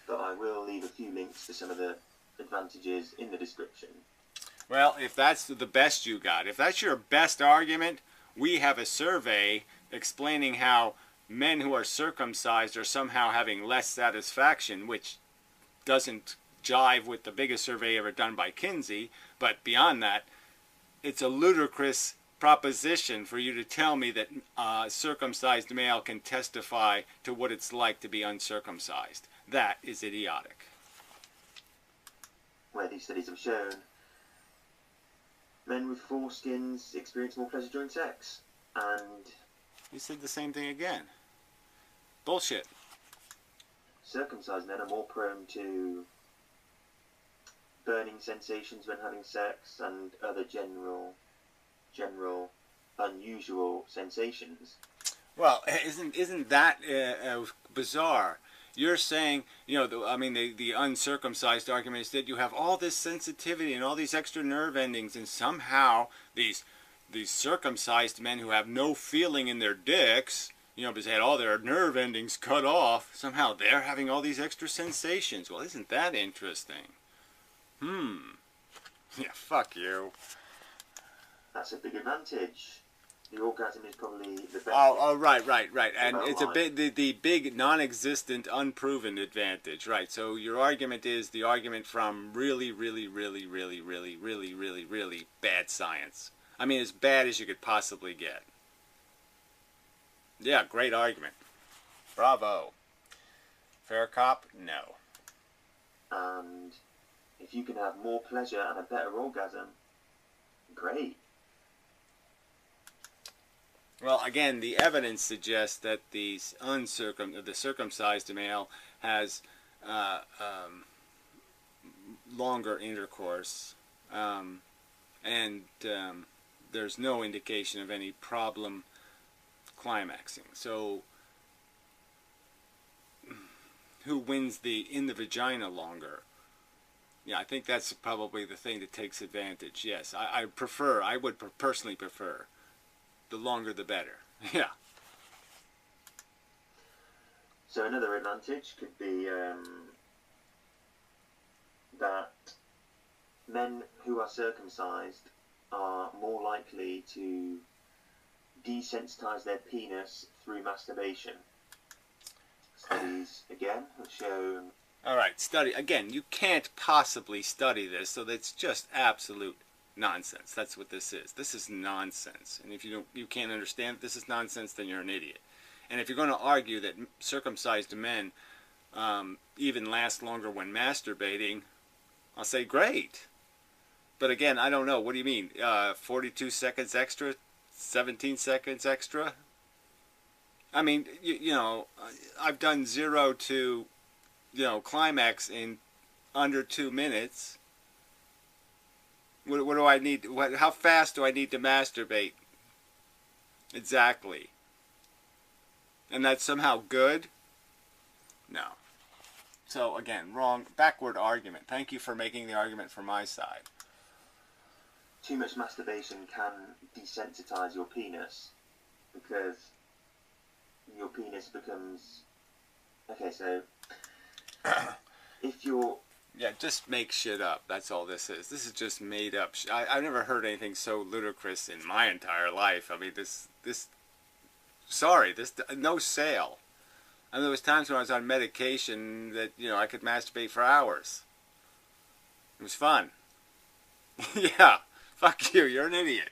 But I will leave a few links to some of the advantages in the description. Well, if that's the best you got, if that's your best argument, we have a survey explaining how men who are circumcised are somehow having less satisfaction, which doesn't jive with the biggest survey ever done by Kinsey. But beyond that, it's a ludicrous proposition for you to tell me that a circumcised male can testify to what it's like to be uncircumcised. That is idiotic. Where these studies have shown men with foreskins experience more pleasure during sex. And You said the same thing again. Bullshit. circumcised men are more prone to burning sensations when having sex and other general unusual sensations. Well, isn't that bizarre? You're saying, the uncircumcised argument is that you have all this sensitivity and all these extra nerve endings, and somehow these circumcised men who have no feeling in their dicks, because they had all their nerve endings cut off, somehow they're having all these extra sensations. Well, isn't that interesting? Yeah, fuck you. That's a big advantage. The orgasm is probably the best. Oh, right. And it's the big non-existent, unproven advantage, right? So your argument is the argument from really, really, really, really, really, really, really, really bad science. I mean, as bad as you could possibly get. Yeah, great argument. Bravo. Fair cop? No. And if you can have more pleasure and a better orgasm, great. Well, again, the evidence suggests that the circumcised male has longer intercourse, and there's no indication of any problem climaxing. So, who wins in the vagina longer? Yeah, I think that's probably the thing that takes advantage. Yes, I would personally prefer the longer the better. Yeah. So another advantage could be that men who are circumcised are more likely to desensitize their penis through masturbation. Studies, again, have shown... Alright, study. Again, you can't possibly study this, so that's just absolute nonsense. That's what this is. This is nonsense. And if you can't understand this is nonsense, then you're an idiot. And if you're going to argue that circumcised men even last longer when masturbating, I'll say great. But again, I don't know. What do you mean? 42 seconds extra? 17 seconds extra? I mean, I've done 0 to, climax in under 2 minutes. What do I need? How fast do I need to masturbate? Exactly. And that's somehow good? No. So again, wrong, backward argument. Thank you for making the argument for my side. Too much masturbation can desensitize your penis because your penis becomes... Okay, so if you're... Yeah, just make shit up. That's all this is. This is just made up. I've never heard anything so ludicrous in my entire life. I mean, no sale. I mean, there was times when I was on medication that, I could masturbate for hours. It was fun. Yeah, fuck you. You're an idiot.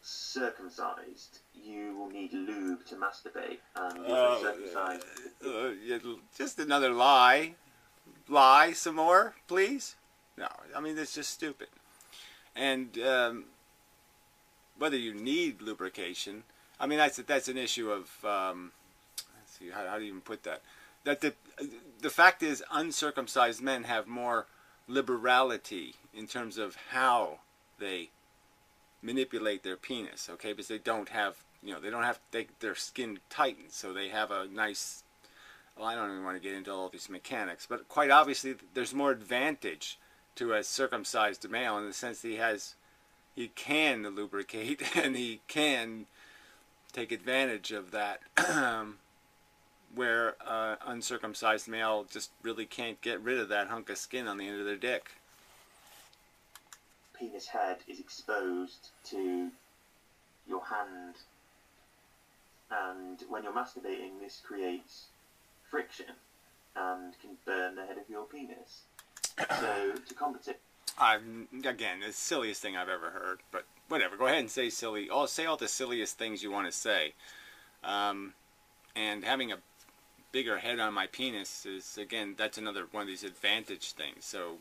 Circumcised, you will need lube to masturbate. And circumcised... Just another lie. Lie some more, please? No, I mean, that's just stupid. And whether you need lubrication, I mean, that's an issue of, let's see, how do you even put that? That the fact is, uncircumcised men have more liberality in terms of how they manipulate their penis, okay? Because they don't have, their skin tightens, so they have a nice... Well, I don't even want to get into all these mechanics, but quite obviously there's more advantage to a circumcised male in the sense that he can lubricate and he can take advantage of that, where uncircumcised male just really can't get rid of that hunk of skin on the end of their dick. Penis head is exposed to your hand, and when you're masturbating, this creates friction and can burn the head of your penis. So to compensate... Again, the silliest thing I've ever heard, but whatever. Go ahead and say silly. Say all the silliest things you want to say. And having a bigger head on my penis is, again, that's another one of these advantage things. So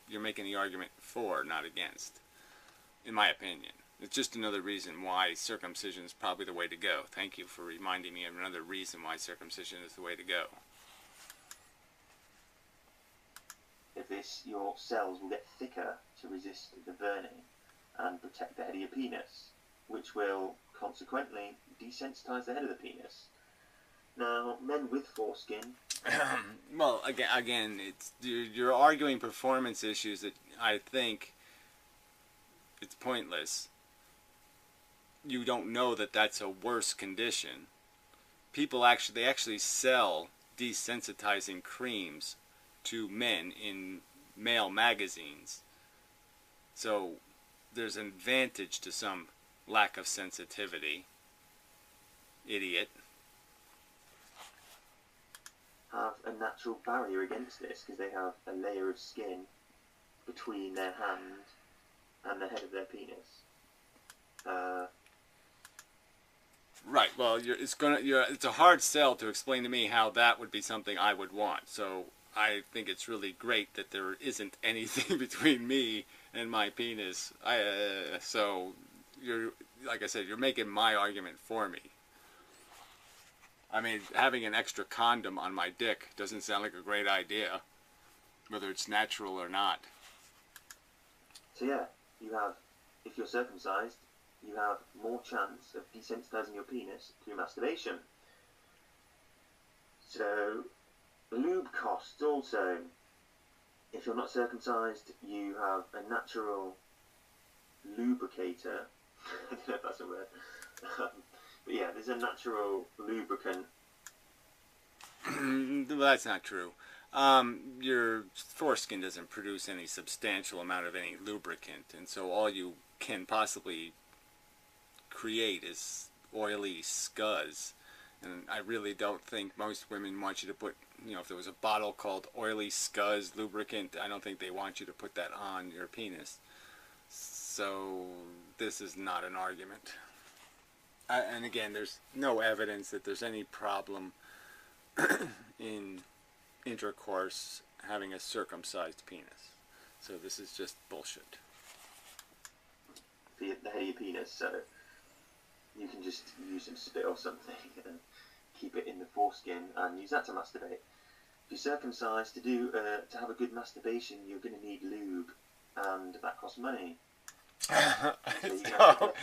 you're making the argument for, not against. in my opinion. It's just another reason why circumcision is probably the way to go. Thank you for reminding me of another reason why circumcision is the way to go. If this, your cells will get thicker to resist the burning and protect the head of your penis, which will consequently desensitize the head of the penis. Now, men with foreskin... Well, again, you're arguing performance issues that I think it's pointless. You don't know that that's a worse condition. People actually sell desensitizing creams to men in male magazines. So there's an advantage to some lack of sensitivity. Idiot. Have a natural barrier against this because they have a layer of skin between their hand and the head of their penis. Right. Well, it's a hard sell to explain to me how that would be something I would want. So I think it's really great that there isn't anything between me and my penis. So like I said, you're making my argument for me. I mean, having an extra condom on my dick doesn't sound like a great idea, whether it's natural or not. So yeah, if you're circumcised, you have more chance of desensitizing your penis through masturbation. So, lube costs also. If you're not circumcised, you have a natural lubricator. I don't know if that's a word. But yeah, there's a natural lubricant. Well, that's not true. Your foreskin doesn't produce any substantial amount of any lubricant, and so all you can possibly create is oily scuzz. And I really don't think most women want you to put, if there was a bottle called oily scuzz lubricant, I don't think they want you to put that on your penis. So this is not an argument. And again, there's no evidence that there's any problem in intercourse having a circumcised penis. So this is just bullshit. The head of your penis, so you can just use some spit or something and keep it in the foreskin and use that to masturbate. If you're circumcised, to have a good masturbation, you're going to need lube, and that costs money. So,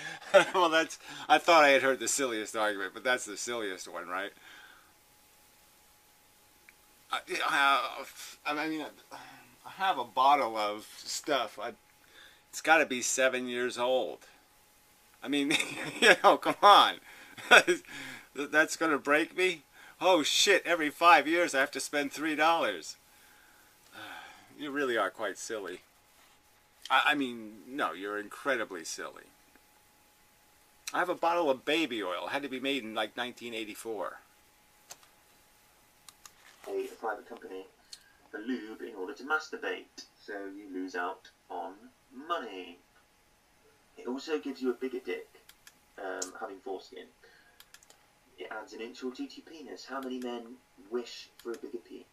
well, I thought I had heard the silliest argument, but that's the silliest one, right? I have a bottle of stuff. It's got to be 7 years old. I mean, come on. That's going to break me? Oh, shit, every 5 years I have to spend $3. You really are quite silly. I mean, no, you're incredibly silly. I have a bottle of baby oil. It had to be made in like 1984. A private company for lube in order to masturbate, so you lose out on money. It also gives you a bigger dick, having foreskin. It adds an inch or two to your penis. How many men wish for a bigger penis?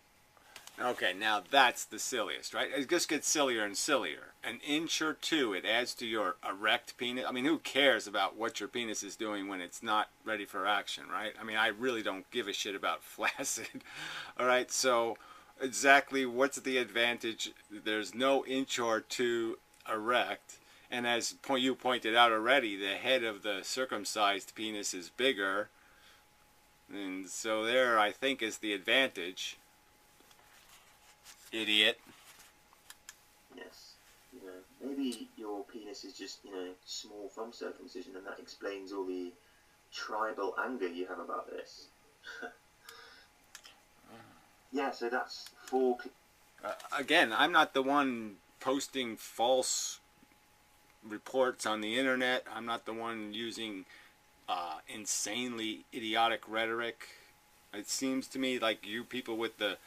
Okay, now that's the silliest, right? It just gets sillier and sillier. An inch or two, it adds to your erect penis. I mean, who cares about what your penis is doing when it's not ready for action, right? I mean, I really don't give a shit about flaccid. All right, so exactly what's the advantage? There's no inch or two erect. And as you pointed out already, the head of the circumcised penis is bigger. And so there, I think, is the advantage. Idiot. Yes. Maybe your penis is just, small from circumcision, and that explains all the tribal anger you have about this. Yeah, so that's 4... Again, I'm not the one posting false reports on the internet. I'm not the one using insanely idiotic rhetoric. It seems to me like you people with the,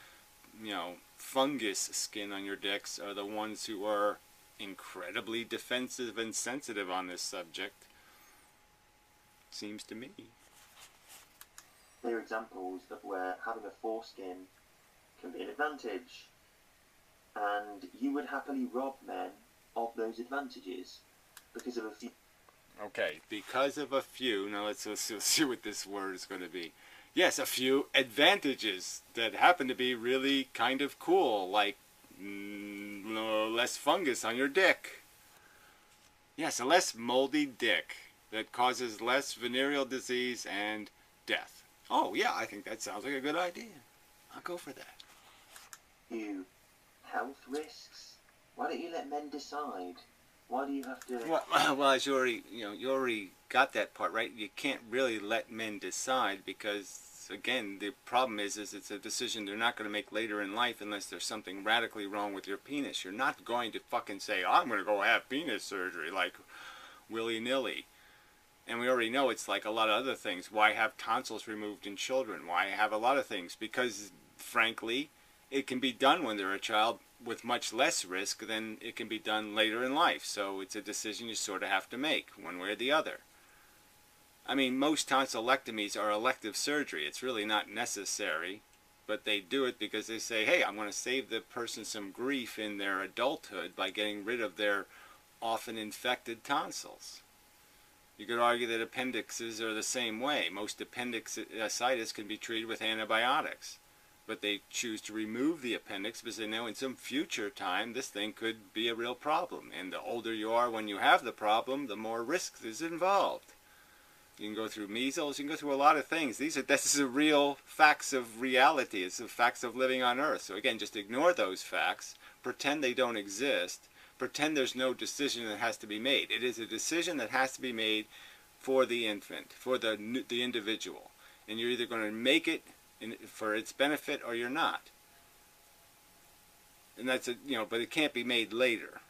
fungus skin on your dicks are the ones who are incredibly defensive and sensitive on this subject. Seems to me. There are examples of where having a foreskin can be an advantage, and you would happily rob men of those advantages because of a few. Okay, because of a few. Now let's see what this word is going to be. Yes, a few advantages that happen to be really kind of cool, like less fungus on your dick. Yes, a less moldy dick that causes less venereal disease and death. Oh, yeah, I think that sounds like a good idea. I'll go for that. Few health risks. Why don't you let men decide? Why do you have to? Well, as you already got that part right. You can't really let men decide because, again, the problem is it's a decision they're not going to make later in life unless there's something radically wrong with your penis. You're not going to fucking say, oh, I'm going to go have penis surgery, like willy-nilly. And we already know it's like a lot of other things. Why have tonsils removed in children? Why have a lot of things? Because, frankly, it can be done when they're a child with much less risk than it can be done later in life. So it's a decision you sort of have to make, one way or the other. I mean, most tonsillectomies are elective surgery. It's really not necessary, but they do it because they say, hey, I'm going to save the person some grief in their adulthood by getting rid of their often infected tonsils. You could argue that appendixes are the same way. Most appendicitis can be treated with antibiotics. But they choose to remove the appendix because they know in some future time this thing could be a real problem. And the older you are when you have the problem, the more risk is involved. You can go through measles, you can go through a lot of things. This is the real facts of reality. It's the facts of living on Earth. So again, just ignore those facts, pretend they don't exist, pretend there's no decision that has to be made. It is a decision that has to be made for the infant, for the individual. And you're either going to make it for its benefit or you're not. And that's but it can't be made later.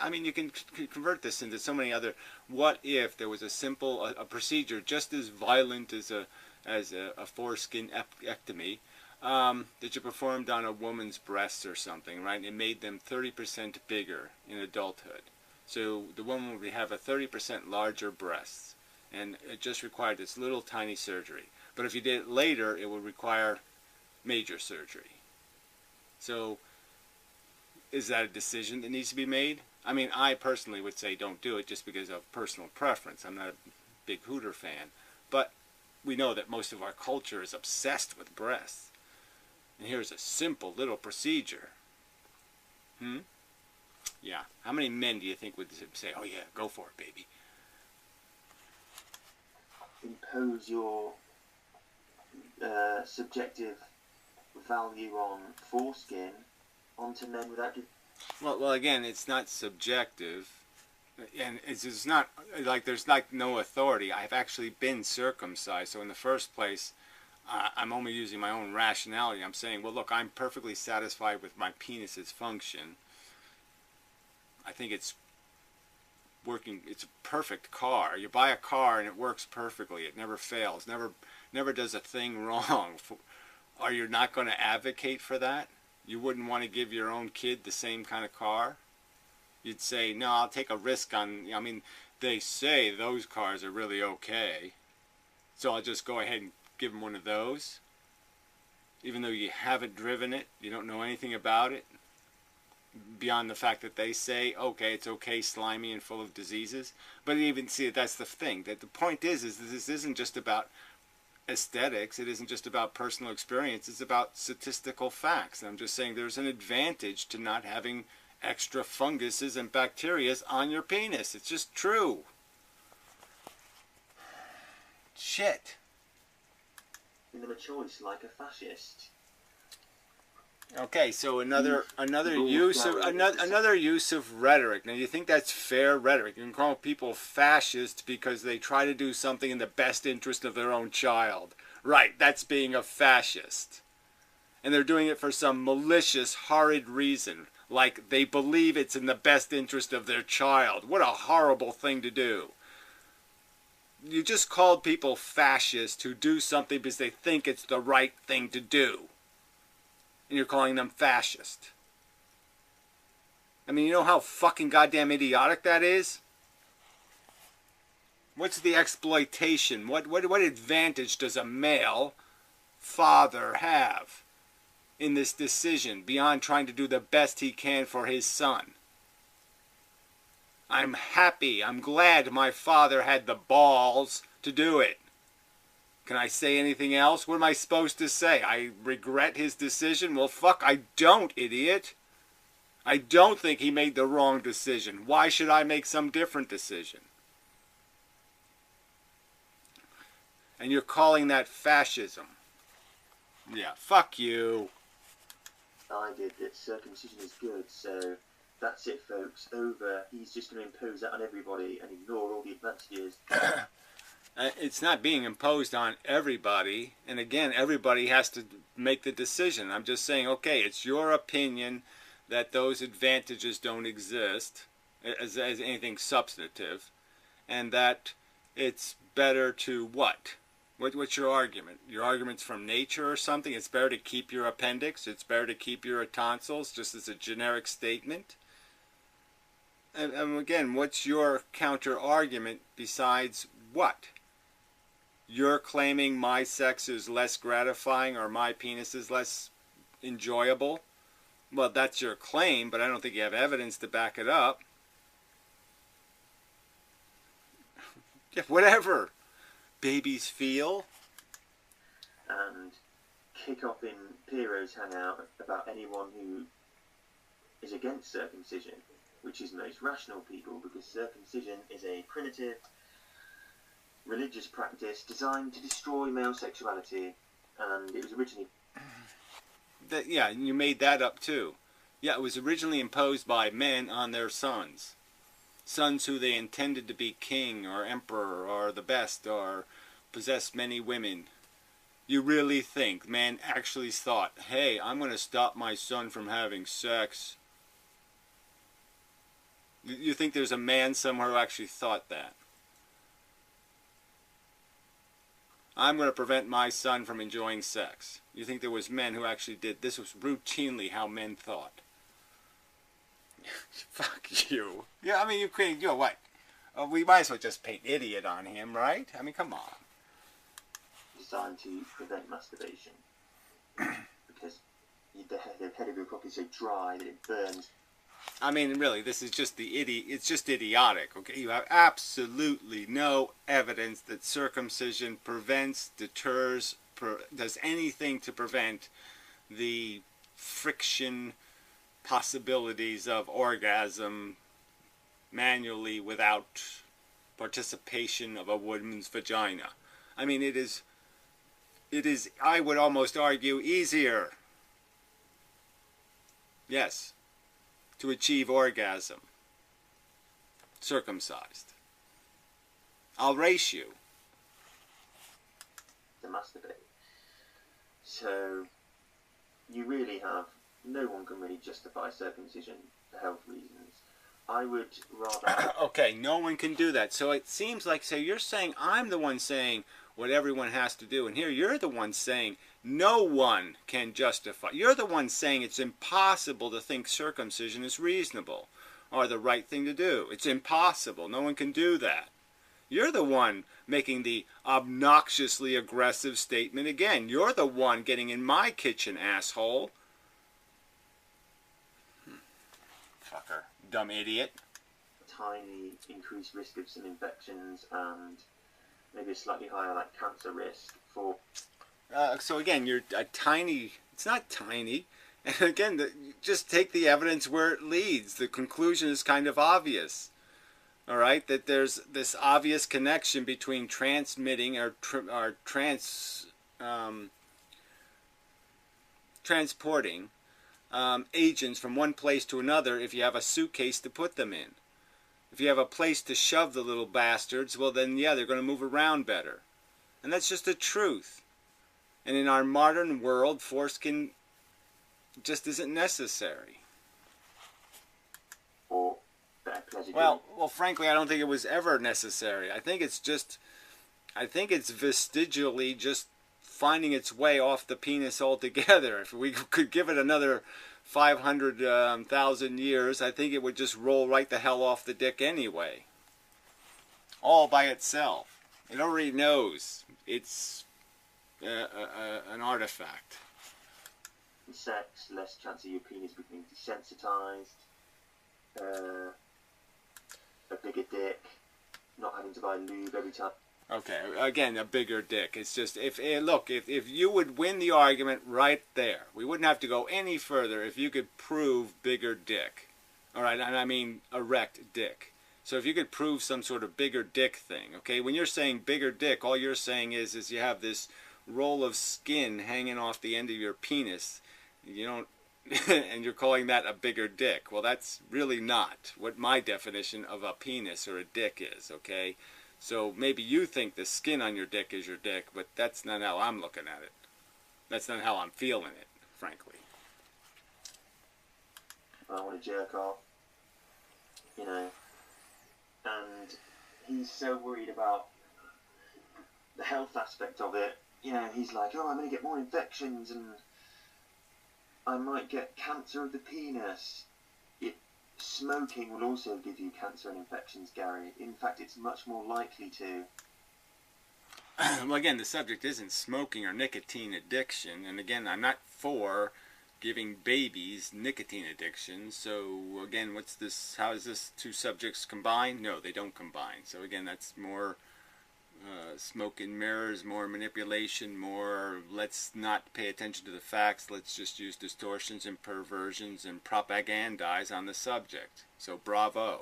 I mean, you can convert this into so many other. What if there was a simple a procedure just as violent as a foreskin ectomy that you performed on a woman's breasts or something, right? And it made them 30% bigger in adulthood. So the woman would have a 30% larger breasts. And it just required this little tiny surgery. But if you did it later, it would require major surgery. So, is that a decision that needs to be made? I mean, I personally would say don't do it just because of personal preference. I'm not a big Hooter fan. But we know that most of our culture is obsessed with breasts. And here's a simple little procedure. Yeah. How many men do you think would say, oh yeah, go for it, baby? Impose your subjective value on foreskin onto men without giving. Well, again, it's not subjective, and it's not like there's like no authority. I've actually been circumcised, so in the first place, I'm only using my own rationality. I'm saying, well, look, I'm perfectly satisfied with my penis's function. I think it's working. It's a perfect car. You buy a car and it works perfectly. It never fails. Never does a thing wrong. Are you not going to advocate for that? You wouldn't want to give your own kid the same kind of car? You'd say, no, I'll take a risk on. I mean, they say those cars are really okay, so I'll just go ahead and give them one of those, even though you haven't driven it, you don't know anything about it, beyond the fact that they say, okay, it's okay, slimy and full of diseases. But even see, that's the thing. That the point is that this isn't just about aesthetics. It isn't just about personal experience. It's about statistical facts. And I'm just saying there's an advantage to not having extra funguses and bacteria on your penis. It's just true. Shit. Give them a choice, like a fascist. Okay, so another use of rhetoric. Now, you think that's fair rhetoric? You can call people fascists because they try to do something in the best interest of their own child. Right, that's being a fascist. And they're doing it for some malicious, horrid reason, like they believe it's in the best interest of their child. What a horrible thing to do. You just called people fascists who do something because they think it's the right thing to do. And you're calling them fascist. I mean, you know how fucking goddamn idiotic that is? What's the exploitation? What advantage does a male father have in this decision beyond trying to do the best he can for his son? I'm happy. I'm glad my father had the balls to do it. Can I say anything else? What am I supposed to say? I regret his decision? Well, fuck, I don't, idiot. I don't think he made the wrong decision. Why should I make some different decision? And you're calling that fascism. Yeah, fuck you. I did that circumcision is good, so that's it, folks. Over. He's just going to impose that on everybody and ignore all the advantages. It's not being imposed on everybody. And again, everybody has to make the decision. I'm just saying, okay, it's your opinion that those advantages don't exist as anything substantive, and that it's better to what? What's your argument? Your argument's from nature or something? It's better to keep your appendix? It's better to keep your tonsils, just as a generic statement? And again, what's your counter-argument besides what? You're claiming my sex is less gratifying or my penis is less enjoyable? Well, that's your claim, but I don't think you have evidence to back it up. Yeah, whatever babies feel. And kick off in Piero's hangout about anyone who is against circumcision, which is most rational people, because circumcision is a primitive religious practice designed to destroy male sexuality, and it was originally... Yeah, you made that up too. Yeah, it was originally imposed by men on their sons. Sons who they intended to be king or emperor or the best or possess many women. You really think men actually thought, hey, I'm going to stop my son from having sex? You think there's a man somewhere who actually thought that? I'm going to prevent my son from enjoying sex. You think there was men who actually did this? Was routinely how men thought. Fuck you. Yeah, I mean, you could, you know what? We might as well just paint idiot on him, right? I mean, come on. Designed to prevent masturbation. Because the head of your cock is so dry that it burns. I mean, really, this is just it's just idiotic, okay? You have absolutely no evidence that circumcision prevents, deters, does anything to prevent the friction possibilities of orgasm manually without participation of a woman's vagina. I mean, it is, I would almost argue, easier, yes, to achieve orgasm circumcised. I'll race you. To masturbate. So, you really have, no one can really justify circumcision for health reasons. I would rather... Okay, no one can do that. So it seems like, so you're saying I'm the one saying what everyone has to do, and here you're the one saying no one can justify. You're the one saying it's impossible to think circumcision is reasonable or the right thing to do. It's impossible. No one can do that. You're the one making the obnoxiously aggressive statement again. You're the one getting in my kitchen, asshole. Fucker. Dumb idiot. Tiny increased risk of some infections and maybe a slightly higher like cancer risk for... So again, you're a tiny... It's not tiny. And again, just take the evidence where it leads. The conclusion is kind of obvious. All right, that there's this obvious connection between transmitting or transporting agents from one place to another if you have a suitcase to put them in. If you have a place to shove the little bastards, well then, yeah, they're going to move around better. And that's just the truth. And in our modern world, foreskin just isn't necessary. Or well, frankly, I don't think it was ever necessary. I think it's vestigially just finding its way off the penis altogether. If we could give it another 500,000 years, I think it would just roll right the hell off the dick anyway. All by itself. It already knows it's an artifact. Sex, less chance of your penis becoming desensitized. a bigger dick, not having to buy lube every time. Okay, again, a bigger dick. It's just, if you would win the argument right there, we wouldn't have to go any further if you could prove bigger dick. All right, and I mean erect dick. So if you could prove some sort of bigger dick thing, okay? When you're saying bigger dick, all you're saying is you have this roll of skin hanging off the end of your penis. You don't, and you're calling that a bigger dick. Well, that's really not what my definition of a penis or a dick is, okay? So maybe you think the skin on your dick is your dick, but that's not how I'm looking at it. That's not how I'm feeling it, frankly. I want to jerk off, you know, and he's so worried about the health aspect of it. You know, he's like, oh, I'm going to get more infections and I might get cancer of the penis. Smoking will also give you cancer and infections, Gary. In fact, it's much more likely to. Well, again, the subject isn't smoking or nicotine addiction. And again, I'm not for giving babies nicotine addiction. So again, what's this? How is this two subjects combined? No, they don't combine. So again, that's more smoke and mirrors, more manipulation, more let's not pay attention to the facts, let's just use distortions and perversions and propagandize on the subject. So bravo.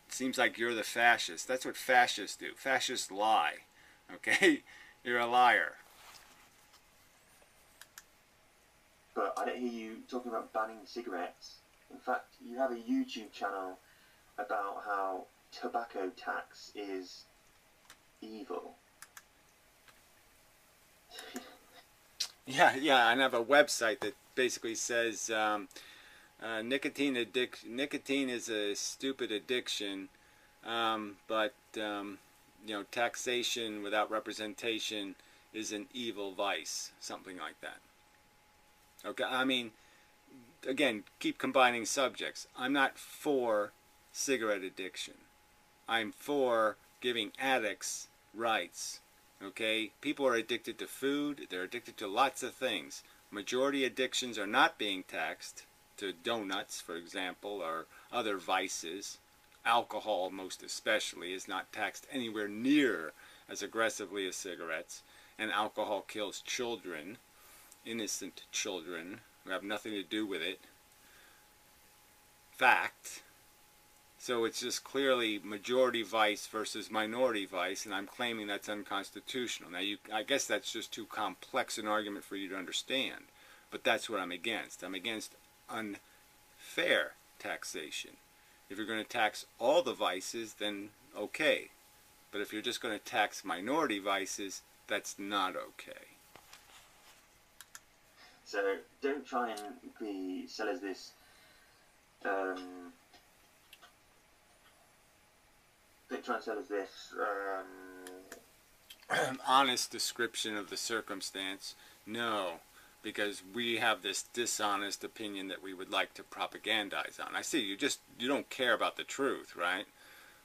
It seems like you're the fascist. That's what fascists do. Fascists lie. Okay? You're a liar. But I don't hear you talking about banning cigarettes. In fact, you have a YouTube channel about how tobacco tax is evil. Yeah, and I have a website that basically says nicotine is a stupid addiction, but you know, taxation without representation is an evil vice, something like that. Okay, I mean, again, keep combining subjects. I'm not for cigarette addiction. I'm for giving addicts rights. Okay, people are addicted to food, they're addicted to lots of things. Majority addictions are not being taxed, to donuts for example, or other vices. Alcohol most especially is not taxed anywhere near as aggressively as cigarettes, and alcohol kills children, innocent children who have nothing to do with it. Fact. So it's just clearly majority vice versus minority vice, and I'm claiming that's unconstitutional. Now, I guess that's just too complex an argument for you to understand, but that's what I'm against. I'm against unfair taxation. If you're going to tax all the vices, then okay. But if you're just going to tax minority vices, that's not okay. So don't try and sell us this honest description of the circumstance. No, because we have this dishonest opinion that we would like to propagandize on. I see, you don't care about the truth, right?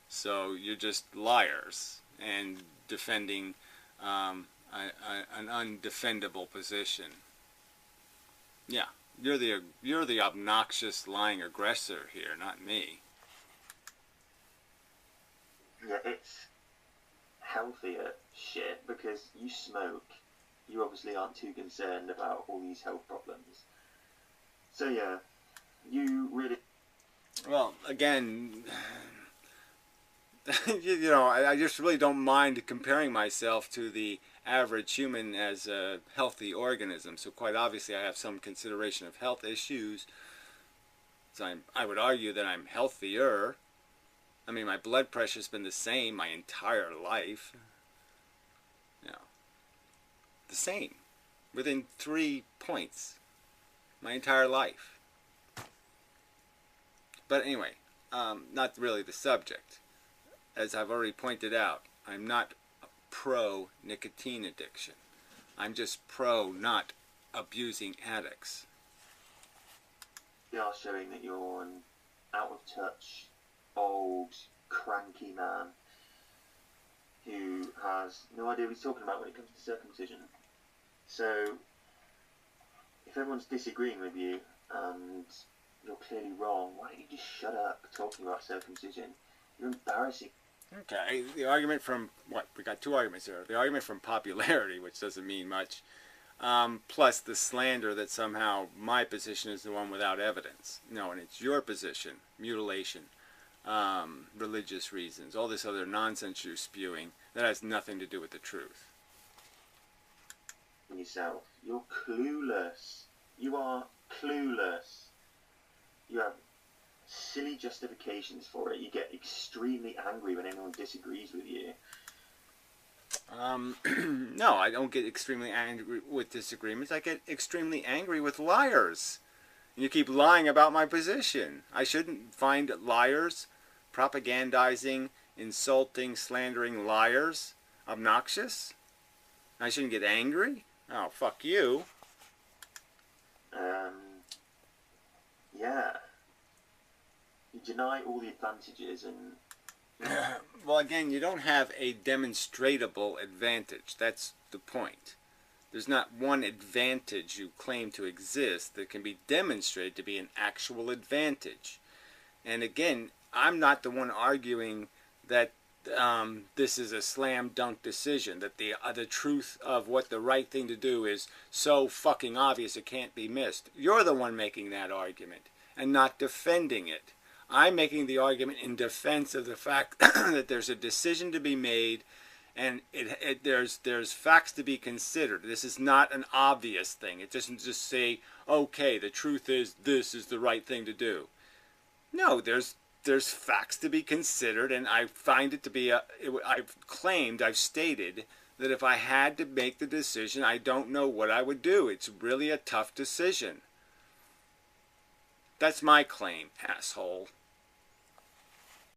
So you're just liars and defending an undefendable position. Yeah, you're the obnoxious lying aggressor here, not me. Yeah, it's healthier shit because you smoke. You obviously aren't too concerned about all these health problems. So yeah, you really... Well, again, you know, I just really don't mind comparing myself to the average human as a healthy organism. So quite obviously I have some consideration of health issues. So I would argue that I'm healthier. I mean, my blood pressure's been the same my entire life. You know, the same. Within 3 points. My entire life. But anyway, not really the subject. As I've already pointed out, I'm not pro nicotine addiction. I'm just pro not abusing addicts. You are showing that you're an out of touch, old, cranky man who has no idea what he's talking about when it comes to circumcision. So, if everyone's disagreeing with you and you're clearly wrong, why don't you just shut up talking about circumcision? You're embarrassing. Okay, the argument from, what, we got two arguments here. The argument from popularity, which doesn't mean much, plus the slander that somehow my position is the one without evidence. No, and it's your position, mutilation, religious reasons, all this other nonsense you're spewing, that has nothing to do with the truth. Yourself. You're clueless. You are clueless. You have silly justifications for it. You get extremely angry when anyone disagrees with you. No, I don't get extremely angry with disagreements. I get extremely angry with liars. You keep lying about my position. I shouldn't find liars, propagandizing, insulting, slandering liars obnoxious. I shouldn't get angry. Oh, fuck you. Yeah. You deny all the advantages and... Well, again, you don't have a demonstratable advantage. That's the point. There's not one advantage you claim to exist that can be demonstrated to be an actual advantage. And again, I'm not the one arguing that this is a slam dunk decision, that the truth of what the right thing to do is so fucking obvious it can't be missed. You're the one making that argument and not defending it. I'm making the argument in defense of the fact that there's a decision to be made and there's facts to be considered. This is not an obvious thing. It doesn't just say, okay, the truth is this is the right thing to do. No, there's facts to be considered, and I find it to be I've stated that if I had to make the decision, I don't know what I would do. It's really a tough decision. That's my claim, asshole.